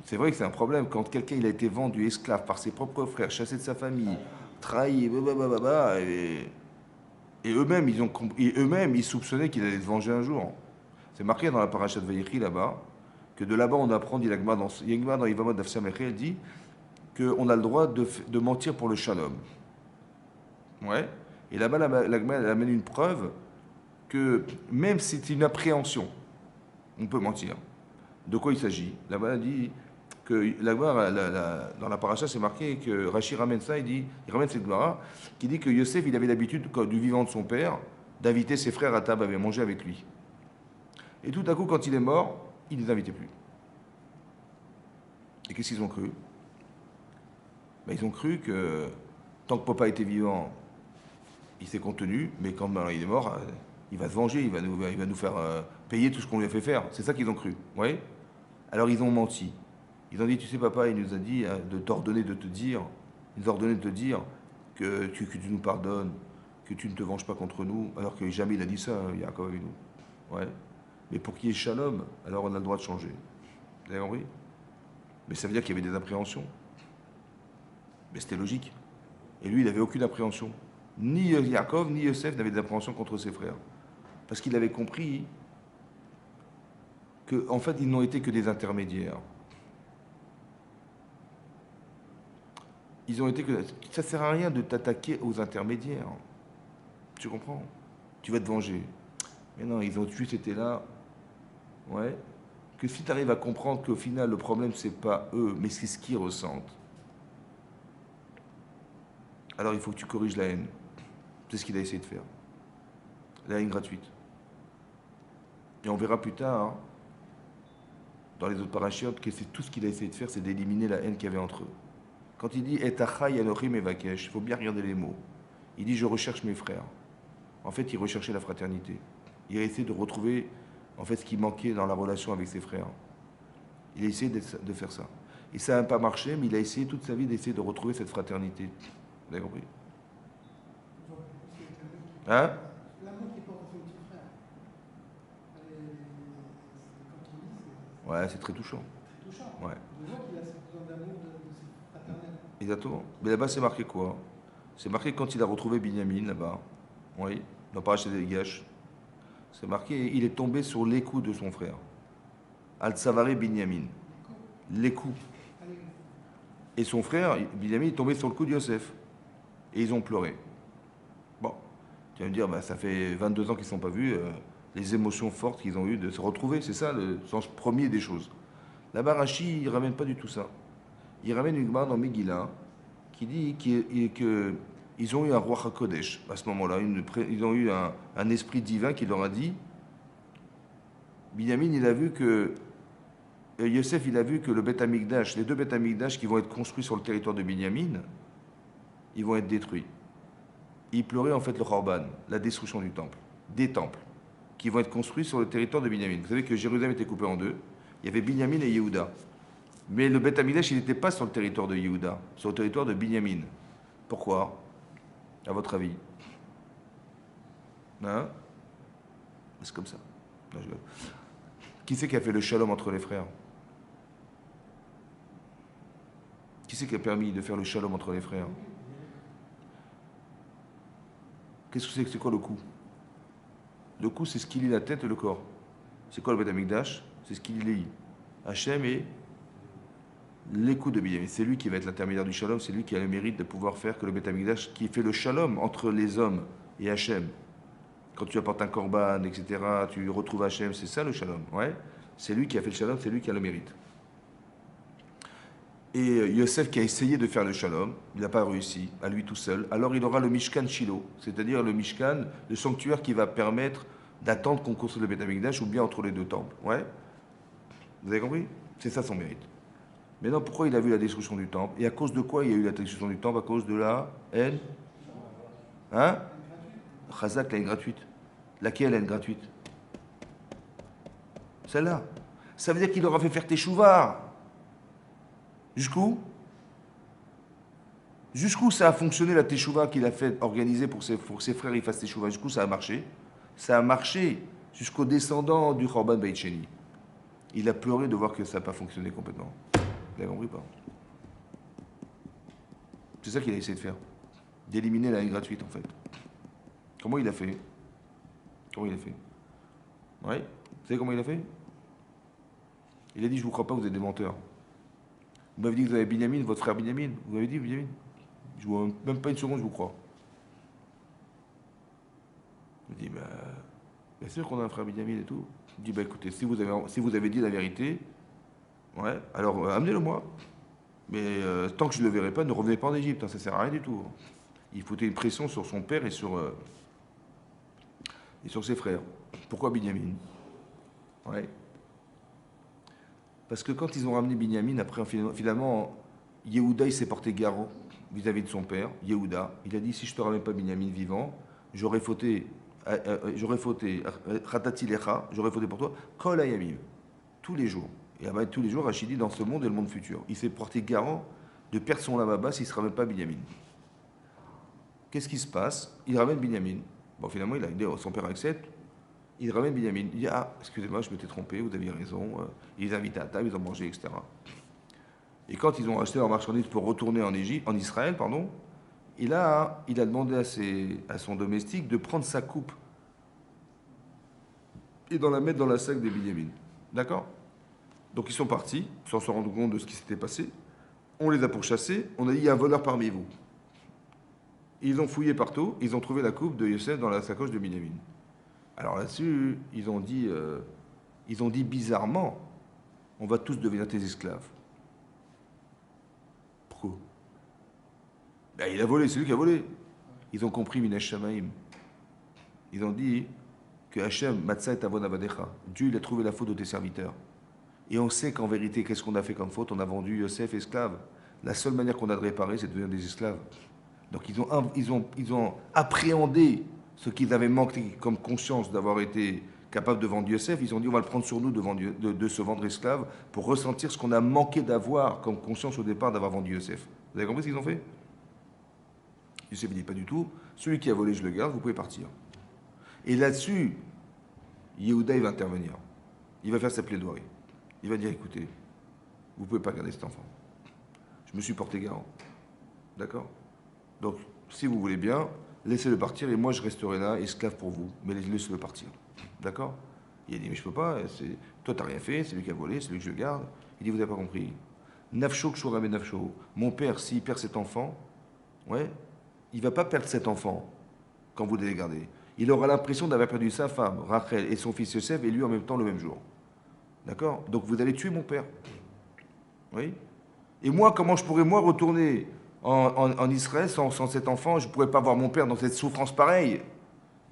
C'est vrai que c'est un problème quand quelqu'un il a été vendu esclave par ses propres frères, chassé de sa famille, trahi, blablabla, et eux-mêmes ils soupçonnaient qu'il allait se venger un jour. C'est marqué dans la paracha de Vaïchi là-bas que de là-bas on apprend, dit l'Agma dans Yevamot Daf Samech, elle dit qu'on a le droit de mentir pour le shalom. Ouais. Et là-bas l'Agma elle amène une preuve que même si c'est une appréhension, on peut mentir. De quoi il s'agit? Là-bas elle dit que dans la paracha, c'est marqué que Rashi ramène ça, il ramène cette Gemara, qui dit que Yosef, il avait l'habitude, du vivant de son père, d'inviter ses frères à table à manger avec lui. Et tout à coup, quand il est mort, il ne les invitait plus. Et qu'est-ce qu'ils ont cru? Ils ont cru que tant que papa était vivant, il s'est contenu, mais quand il est mort, il va se venger, il va nous faire payer tout ce qu'on lui a fait faire. C'est ça qu'ils ont cru. Oui. Alors ils ont menti. Ils ont dit, tu sais papa, il nous a dit de t'ordonner de te dire, il nous a ordonné de te dire que tu nous pardonnes, que tu ne te venges pas contre nous, alors que jamais il a dit ça, Yaakov avec nous. Ouais. Mais pour qu'il y ait shalom, alors on a le droit de changer. Vous avez compris? Mais ça veut dire qu'il y avait des appréhensions. Mais c'était logique. Et lui, il n'avait aucune appréhension. Ni Yaakov, ni Yosef n'avaient d'appréhension contre ses frères. Parce qu'il avait compris qu'en fait, ils n'ont été que des intermédiaires. Ils ont été que. Ça ne sert à rien de t'attaquer aux intermédiaires. Tu comprends? Tu vas te venger. Mais non, ils ont juste été là. Ouais. Que si tu arrives à comprendre qu'au final, le problème, c'est pas eux, mais c'est ce qu'ils ressentent. Alors il faut que tu corriges la haine. C'est ce qu'il a essayé de faire. La haine gratuite. Et on verra plus tard, dans les autres parachiotes, que c'est tout ce qu'il a essayé de faire, c'est d'éliminer la haine qu'il y avait entre eux. Quand il dit « Et achai anochim evakesh », il faut bien regarder les mots. Il dit « Je recherche mes frères ». En fait, il recherchait la fraternité. Il a essayé de retrouver en fait ce qui manquait dans la relation avec ses frères. Il a essayé de faire ça. Et ça n'a pas marché, mais il a essayé toute sa vie d'essayer de retrouver cette fraternité. Vous avez compris? Hein? L'amour qui porte à son petit frère. Quand on lit, Ouais, c'est très touchant. c'est touchant. Ouais. On voit qu'il a besoin d'amour de ses fraternels. Exactement. Mais là-bas, c'est marqué quoi? C'est marqué quand il a retrouvé Binyamin, là-bas. Oui, dans Parashat Gash. C'est marqué, il est tombé sur l'écou de son frère. Al-Tsavaré Binyamin. L'écou. Et son frère, Binyamin, est tombé sur le cou de Yosef. Et ils ont pleuré. Bon, tu vas me dire, ça fait 22 ans qu'ils ne sont pas vus, les émotions fortes qu'ils ont eues de se retrouver, c'est ça le sens premier des choses. Là-bas, Rashi, il ne ramène pas du tout ça. Il ramène une Gemara dans Megillah qui dit qu'ils ont eu un roi HaKodesh à ce moment-là. Ils ont eu un esprit divin qui leur a dit, Binyamin, il a vu que Yosef, il a vu que le Beth Amikdash, les deux Beth Amikdash qui vont être construits sur le territoire de Binyamin, ils vont être détruits. Il pleurait en fait le Khorban, la destruction du temple, des temples, qui vont être construits sur le territoire de Binyamin. Vous savez que Jérusalem était coupée en deux. Il y avait Binyamin et Yehuda. Mais le Beth Amikdash, il n'était pas sur le territoire de Yehuda, sur le territoire de Binyamin. Pourquoi? À votre avis? Hein? C'est comme ça. Non, qui c'est qui a fait le shalom entre les frères? Qui c'est qui a permis de faire le shalom entre les frères? Qu'est-ce que c'est quoi le coup? Le coup, c'est ce qui lie la tête et le corps. C'est quoi le Beth Amikdash? C'est ce qui lie Hachem et l'écoute de Binyamin. C'est lui qui va être l'intermédiaire du shalom, c'est lui qui a le mérite de pouvoir faire que le Beth Amikdash, qui fait le shalom entre les hommes et Hachem. Quand tu apportes un korban, etc., tu retrouves Hachem, c'est ça le shalom. Ouais. C'est lui qui a fait le shalom, c'est lui qui a le mérite. Et Yosef qui a essayé de faire le shalom, il n'a pas réussi, à lui tout seul. Alors il aura le Mishkan Shiloh, c'est-à-dire le Mishkan, le sanctuaire qui va permettre d'attendre qu'on construise le Beth Amikdash ou bien entre les deux temples. Ouais. Vous avez compris? C'est ça son mérite. Maintenant, pourquoi il a vu la destruction du temple? Et à cause de quoi il y a eu la destruction du temple? À cause de la haine? Hein? Chazak, la haine gratuite. Laquelle haine gratuite? Celle-là. Ça veut dire qu'il aura fait faire teshuva. Jusqu'où? Jusqu'où ça a fonctionné la teshuva qu'il a fait organiser pour que ses frères ils fassent teshuva? Jusqu'où ça a marché? Ça a marché jusqu'au descendant du Chorban Beit Sheni. Il a pleuré de voir que ça n'a pas fonctionné complètement. Vous avez compris pas? C'est ça qu'il a essayé de faire. D'éliminer la haine gratuite en fait. Comment il a fait? Comment il a fait? Oui? Vous savez comment il a fait? Il a dit, je ne vous crois pas, vous êtes des menteurs. Vous m'avez dit que vous avez Binyamin, votre frère Binyamin. Vous m'avez dit Binyamin? Je ne vous même pas une seconde, je vous crois. Il dit, bah, bien sûr qu'on a un frère Binyamin et tout. Il dit, bah écoutez, si vous avez dit la vérité, ouais, alors amenez-le-moi. Mais tant que je ne le verrai pas, ne revenez pas en Égypte, hein, ça ne sert à rien du tout. Il foutait une pression sur son père et sur ses frères. Pourquoi Binyamin? Ouais. Parce que quand ils ont ramené Binyamin, après, finalement, Yehuda, il s'est porté garant vis-à-vis de son père, Yehuda. Il a dit, si je ne te ramène pas Binyamin vivant, j'aurais fauté, Ratati Lecha, j'aurais fauté pour toi, Kol Hayamim, tous les jours. Et tous les jours, Rachid dit, dans ce monde et le monde futur. Il s'est porté garant de perdre son lavaba s'il ne se ramène pas Binyamin. Qu'est-ce qui se passe? Il ramène Binyamin. Bon, finalement, son père accepte. Il ramène Binyamin. Il dit, ah, excusez-moi, je m'étais trompé, vous aviez raison. Il les invite à table, ils ont mangé, etc. Et quand ils ont acheté leur marchandise pour retourner en Israël, il a demandé à son domestique de prendre sa coupe et de la mettre dans la sac des Binyamin. D'accord? Donc ils sont partis, sans se rendre compte de ce qui s'était passé. On les a pourchassés. On a dit, il y a un voleur parmi vous. Ils ont fouillé partout. Ils ont trouvé la coupe de Yosef dans la sacoche de Binyamin. Alors là-dessus, ils ont dit bizarrement, on va tous devenir tes esclaves. Pourquoi? Ben, il a volé, c'est lui qui a volé. Ils ont compris Minash Shamaim. Ils ont dit que Hachem, Matzah et Avon Avadecha, Dieu il a trouvé la faute de tes serviteurs. Et on sait qu'en vérité, qu'est-ce qu'on a fait comme faute? On a vendu Yosef esclave. La seule manière qu'on a de réparer, c'est de devenir des esclaves. Donc ils ont appréhendé ce qu'ils avaient manqué comme conscience d'avoir été capables de vendre Yosef. Ils ont dit on va le prendre sur nous de se vendre esclave pour ressentir ce qu'on a manqué d'avoir comme conscience au départ d'avoir vendu Yosef. Vous avez compris ce qu'ils ont fait? Yosef dit pas du tout. Celui qui a volé, je le garde, vous pouvez partir. Et là-dessus, Yehuda il va intervenir. Il va faire sa plaidoirie. Il va dire écoutez, vous ne pouvez pas garder cet enfant. Je me suis porté garant. D'accord? Donc, si vous voulez bien, laissez-le partir et moi je resterai là, esclave pour vous, mais laissez-le partir. D'accord? Il a dit, mais je ne peux pas, toi tu n'as rien fait, c'est lui qui a volé, c'est lui que je garde. Il dit, vous n'avez pas compris. Nafsho kshura ben nafsho. Mon père, s'il perd cet enfant, ouais, il ne va pas perdre cet enfant quand vous l'avez gardé. Il aura l'impression d'avoir perdu sa femme, Rachel, et son fils Yosef, et lui en même temps le même jour. D'accord? Donc vous allez tuer mon père. Oui? Et moi, comment je pourrais, moi, retourner en Israël sans cet enfant? Je ne pourrais pas voir mon père dans cette souffrance pareille.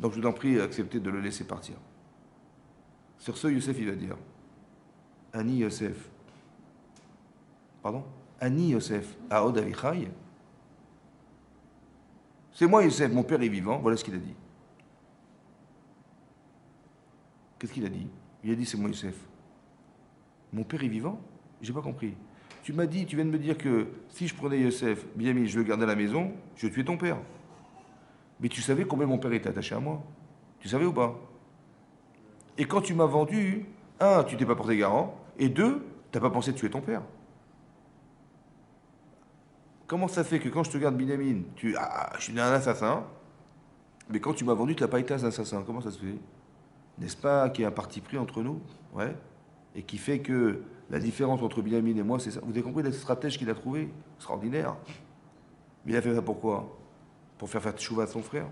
Donc je vous en prie, acceptez de le laisser partir. Sur ce, Yosef, il va dire Ani Yosef. Pardon? Ani Yosef. Aod Avichai. C'est moi, Yosef, mon père est vivant. Voilà ce qu'il a dit. Qu'est-ce qu'il a dit? Il a dit c'est moi, Yosef. Mon père est vivant? J'ai pas compris. Tu m'as dit, tu viens de me dire que si je prenais Yosef, Binyamin, je le gardais à la maison, je tuais ton père. Mais tu savais combien mon père était attaché à moi? Tu savais ou pas? Et quand tu m'as vendu, un, tu t'es pas porté garant, et deux, tu n'as pas pensé de tuer ton père. Comment ça fait que quand je te garde Binyamin, je suis un assassin, mais quand tu m'as vendu, tu n'as pas été un assassin? Comment ça se fait? N'est-ce pas qu'il y a un parti pris entre nous? Ouais. Et qui fait que la différence entre Binyamin et moi, c'est ça. Vous avez compris la stratège qu'il a trouvé? Extraordinaire. Mais il a fait ça pourquoi? Pour faire tchouva à son frère.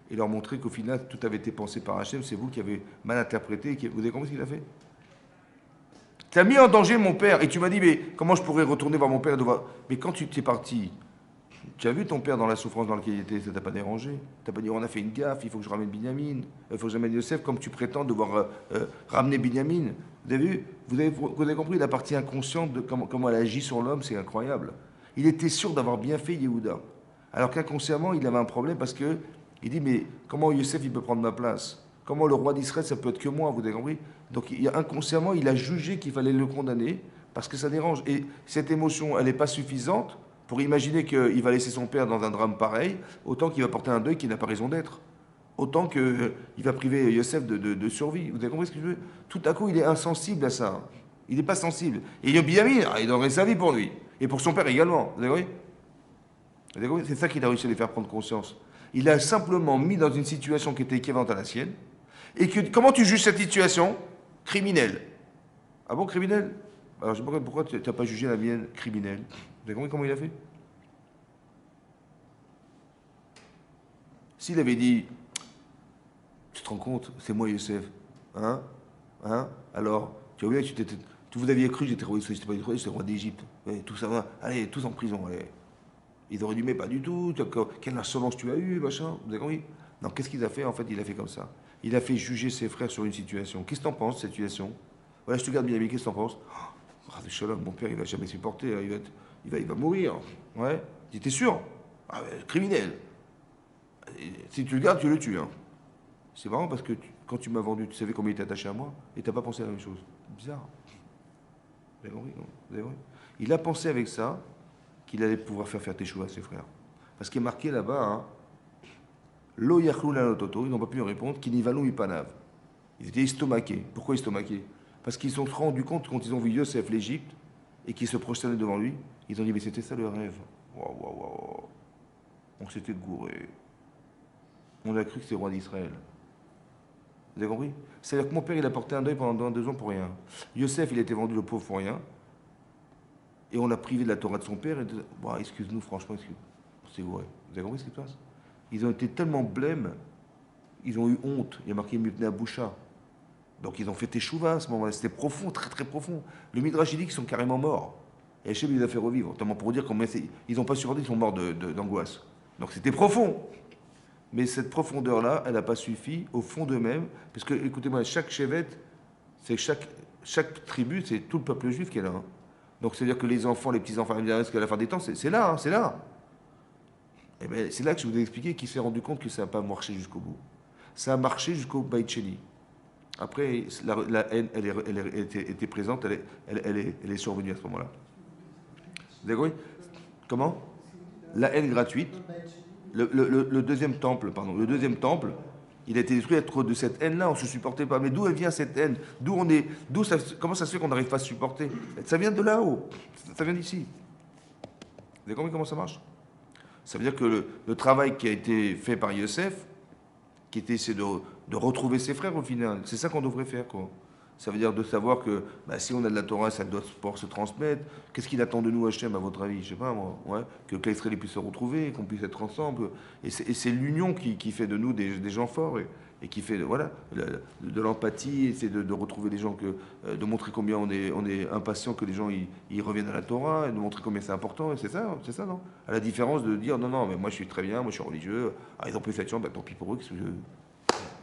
Et leur montrer qu'au final, tout avait été pensé par Hachem, c'est vous qui avez mal interprété. Vous avez compris ce qu'il a fait? Tu as mis en danger mon père. Et tu m'as dit, mais comment je pourrais retourner voir mon père et devoir... Mais quand tu t'es parti, Tu as vu ton père dans la souffrance dans laquelle il était, ça t'a pas dérangé? T'as pas dit, on a fait une gaffe, il faut que je ramène Binyamin, il faut que j'amène Yosef, comme tu prétends devoir ramener Binyamin. Vous avez vu? Vous avez compris la partie inconsciente de comment elle agit sur l'homme, c'est incroyable. Il était sûr d'avoir bien fait Yehuda. Alors qu'inconsciemment, il avait un problème parce que il dit, mais comment Yosef, il peut prendre ma place? Comment le roi d'Israël, ça peut être que moi, vous avez compris? Donc inconsciemment, il a jugé qu'il fallait le condamner parce que ça dérange. Et cette émotion, elle n'est pas suffisante pour imaginer qu'il va laisser son père dans un drame pareil, autant qu'il va porter un deuil qui n'a pas raison d'être. Autant qu'il va priver Yosef de survie. Vous avez compris ce que je veux dire? Tout à coup, il est insensible à ça. Il n'est pas sensible. Et Binyamin, il donnerait sa vie pour lui. Et pour son père également. Vous avez compris? Vous avez compris? C'est ça qu'il a réussi à les faire prendre conscience. Il a simplement mis dans une situation qui était équivalente à la sienne. Et que, comment tu juges cette situation? Criminelle. Ah bon, criminelle? Alors je ne sais pas pourquoi tu n'as pas jugé la mienne criminelle. Vous avez compris comment il a fait? S'il avait dit, tu te rends compte, c'est moi Youssef, hein? Hein? Alors, tu vois bien que vous aviez cru que j'étais roi d'Israël, j'étais pas du roi, j'étais roi d'Égypte. Ouais, tout ça va, allez, tous en prison, allez. Ils auraient dit, mais pas du tout, quelle insolence tu as eu, machin, vous avez compris? Non, qu'est-ce qu'il a fait? En fait, il a fait comme ça. Il a fait juger ses frères sur une situation. Qu'est-ce que t'en penses, cette situation? Voilà, je te garde bien, qu'est-ce que t'en penses? Shalom, mon père, il va jamais supporter, il va mourir. Ouais. Tu étais sûr? Ah, criminel. Et si tu le gardes, tu le tues. Hein. C'est marrant parce que quand tu m'as vendu, tu savais combien il était attaché à moi et tu n'as pas pensé à la même chose. Bizarre. Vous avez compris, non? Vous avez compris? Il a pensé avec ça qu'il allait pouvoir faire tes choux à ses frères. Parce qu'il est marqué là-bas, hein, Lo yachlou lanototo, ils n'ont pas pu répondre, qui n'y valou ipanav. Ils étaient estomaqués. Pourquoi estomaqués? Parce qu'ils se sont rendus compte quand ils ont vu Yosef l'Égypte et qu'ils se prosternaient devant lui, ils ont dit mais c'était ça le rêve. Waouh, waouh, waouh. On s'était gouré. On a cru que c'était le roi d'Israël. Vous avez compris? C'est-à-dire que mon père il a porté un deuil pendant 2 ans pour rien. Yosef il a été vendu le pauvre pour rien. Et on l'a privé de la Torah de son père. Et bon, excuse-nous franchement, c'est gouré. Vous avez compris ce qui se passe? Ils ont été tellement blêmes, ils ont eu honte. Il y a marqué Mutne Aboucha. Donc ils ont fait teshuva à ce moment-là. C'était profond, très très profond. Le Midrash dit qu'ils sont carrément morts. Et Hachem les a fait revivre. Notamment pour dire combien ils n'ont pas supporté, ils sont morts d'angoisse. Donc c'était profond. Mais cette profondeur-là, elle n'a pas suffi au fond d'eux-mêmes. Parce que, écoutez-moi, chaque chevet, c'est chaque tribu, c'est tout le peuple juif qui est là. Hein. Donc c'est-à-dire que les enfants, les petits-enfants, à la fin des temps, c'est là, hein, c'est là. Et bien, c'est là que je vous ai expliqué qu'il s'est rendu compte que ça n'a pas marché jusqu'au bout. Ça a marché jusqu'au Beit Sheni. Après, la haine, elle était présente, elle est survenue à ce moment-là. Vous avez compris? Comment? La haine gratuite. Le deuxième temple, il a été détruit à cause de cette haine-là, on ne se supportait pas. Mais d'où elle vient cette haine? Comment ça se fait qu'on n'arrive pas à se supporter? Ça vient de là-haut, ça vient d'ici. Vous avez compris comment ça marche? Ça veut dire que le travail qui a été fait par Yosef, qui était essayer de retrouver ses frères au final. C'est ça qu'on devrait faire, quoi. Ça veut dire de savoir que si on a de la Torah, ça doit pouvoir se transmettre. Qu'est-ce qu'il attend de nous, Hachem, à votre avis? Je sais pas, moi. Ouais. Que l'Israël puisse se retrouver, qu'on puisse être ensemble. Et c'est l'union qui fait de nous des gens forts et qui fait de l'empathie, et c'est de retrouver les gens, de montrer combien on est impatient que les gens ils reviennent à la Torah, et de montrer combien c'est important. Et c'est ça, non? À la différence de dire non, mais moi je suis très bien, moi je suis religieux. Ah, ils ont pris cette chambre, tant pis pour eux.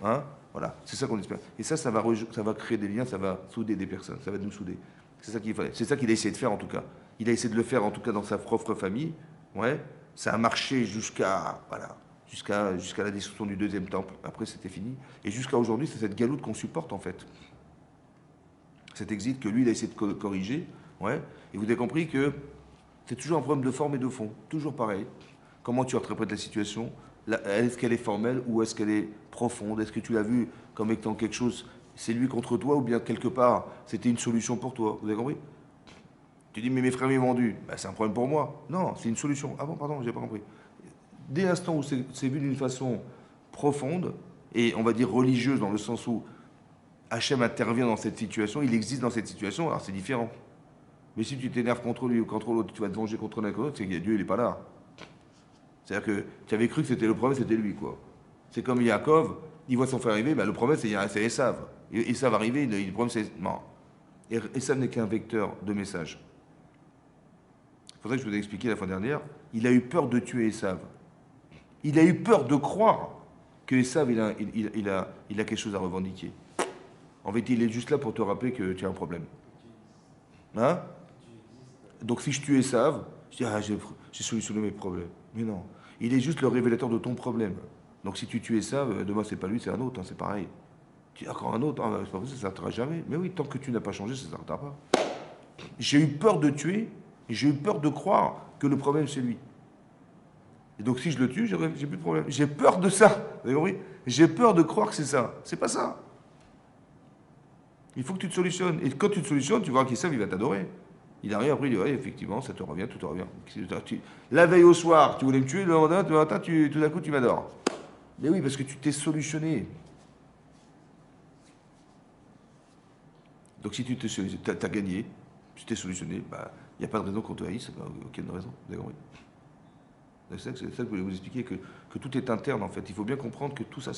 Hein? Voilà, c'est ça qu'on espère. Et ça va créer des liens, ça va souder des personnes, ça va nous souder. C'est ça qu'il fallait. C'est ça qu'il a essayé de faire en tout cas. Il a essayé de le faire en tout cas dans sa propre famille. Ouais, ça a marché jusqu'à la destruction du deuxième temple. Après, c'était fini. Et jusqu'à aujourd'hui, c'est cette galoute qu'on supporte en fait. Cet exil que lui, il a essayé de corriger. Ouais. Et vous avez compris que c'est toujours un problème de forme et de fond. Toujours pareil. Comment tu interprètes la situation? Est-ce qu'elle est formelle ou est-ce qu'elle est profonde? Est-ce que tu l'as vu comme étant quelque chose, c'est lui contre toi, ou bien quelque part, c'était une solution pour toi? Vous avez compris? Tu dis, mais mes frères m'ont vendu. C'est un problème pour moi. Non, c'est une solution. Ah bon, pardon, j'ai pas compris. Dès l'instant où c'est vu d'une façon profonde, et on va dire religieuse, dans le sens où Hachem intervient dans cette situation, il existe dans cette situation, alors c'est différent. Mais si tu t'énerves contre lui ou contre l'autre, tu vas te venger contre l'un et contre l'autre, c'est que Dieu, il n'est pas là. C'est-à-dire que tu avais cru que c'était le problème, c'était lui, quoi. C'est comme Yaakov, il voit son frère arriver, le problème, c'est Esav. Esav arriver, le problème, c'est... Non. Esav n'est qu'un vecteur de message. C'est pour ça que je vous ai expliqué la fois dernière. Il a eu peur de tuer Esav. Il a eu peur de croire que Esav, il a quelque chose à revendiquer. En fait, il est juste là pour te rappeler que tu as un problème. Hein? Donc si je tue Esav, je dis, ah, j'ai solutionné mes problèmes. Mais non, il est juste le révélateur de ton problème. Donc si tu tues Esav, demain c'est pas lui, c'est un autre, hein, c'est pareil. Tu dis, encore un autre, ah, c'est pas possible, ça ne s'arrêtera jamais. Mais oui, tant que tu n'as pas changé, ça ne s'arrêtera pas. J'ai eu peur de tuer, et j'ai eu peur de croire que le problème c'est lui. Et donc si je le tue, j'ai plus de problème. J'ai peur de ça. Vous avez compris? J'ai peur de croire que c'est ça. C'est pas ça. Il faut que tu te solutionnes. Et quand tu te solutionnes, tu vois qu'Esav, il va t'adorer. Il arrive après, il dit, ouais, effectivement, ça te revient, tout te revient. La veille au soir, tu voulais me tuer, le lendemain, tout d'un coup, tu m'adores. Mais oui, parce que tu t'es solutionné. Donc si tu as gagné, tu t'es solutionné, bah, il n'y a pas de raison qu'on te haïsse, aucune raison. Vous avez compris? C'est ça que je voulais vous expliquer, que tout est interne en fait. Il faut bien comprendre que tout ça,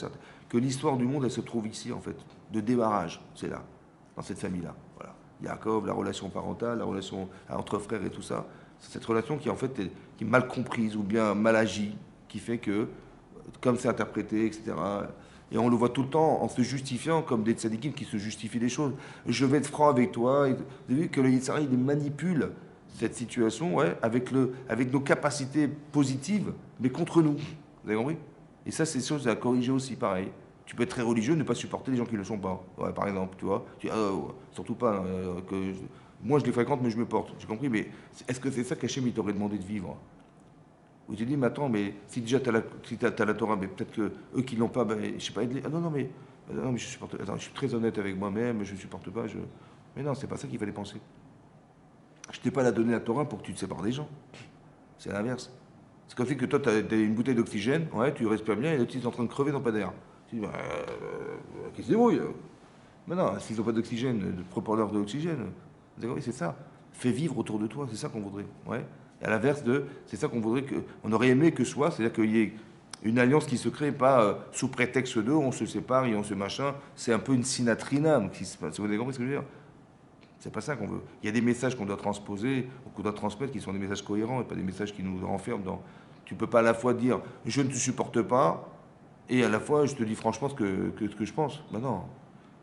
que l'histoire du monde, elle se trouve ici en fait, de démarrage, c'est là, dans cette famille-là. Voilà. Yaakov, la relation parentale, la relation entre frères et tout ça, c'est cette relation qui en fait qui est mal comprise ou bien mal agie, qui fait que, comme c'est interprété, etc. Et on le voit tout le temps en se justifiant comme des tzadikim qui se justifient des choses. Je vais être franc avec toi. Et vous avez vu que le Yitzhara, il manipule cette situation, ouais, avec nos capacités positives, mais contre nous. Vous avez compris? Et ça, c'est des choses à corriger aussi, pareil. Tu peux être très religieux, ne pas supporter les gens qui ne le sont pas. Ouais, par exemple, tu vois. Surtout pas moi, je les fréquente, mais je me porte. J'ai compris, mais est-ce que c'est ça qu'Hachem il t'aurait demandé de vivre? Où j'ai dit, mais attends, mais si déjà tu as la Torah, mais peut-être que eux qui l'ont pas, ben, je sais pas, aide-les. Ah non, mais je supporte. Attends, je suis très honnête avec moi-même, je ne supporte pas. Mais non, c'est pas ça qu'il fallait penser. Je t'ai pas donné la Torah pour que tu te sépares des gens. C'est l'inverse. C'est comme si que toi, tu as une bouteille d'oxygène, ouais, tu respires bien, et l'autre, il est en train de crever dans pas d'air. Tu dis, qu'est-ce qu'ils débrouillent? Mais non, s'ils n'ont pas d'oxygène, propre-leur de l'oxygène. C'est ça. Fais vivre autour de toi, c'est ça qu'on voudrait. Ouais. Et à l'inverse c'est ça qu'on voudrait on aurait aimé que soit, c'est-à-dire qu'il y ait une alliance qui se crée, pas sous prétexte de on se sépare et on se machin. C'est un peu une sinatrinam qui se passe. Vous avez compris ce que je veux dire? C'est pas ça qu'on veut. Il y a des messages qu'on doit transposer, ou qu'on doit transmettre, qui sont des messages cohérents et pas des messages qui nous renferment dans. Tu peux pas à la fois dire je ne te supporte pas et à la fois je te dis franchement ce que je pense. Ben non,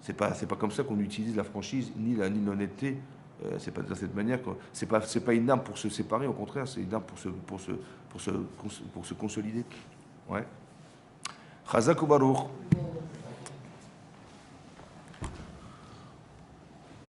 c'est pas comme ça qu'on utilise la franchise ni l'honnêteté. C'est pas de cette manière. C'est pas une arme pour se séparer. Au contraire, c'est une arme pour se consolider. Ouais. Chazak ou Baruch.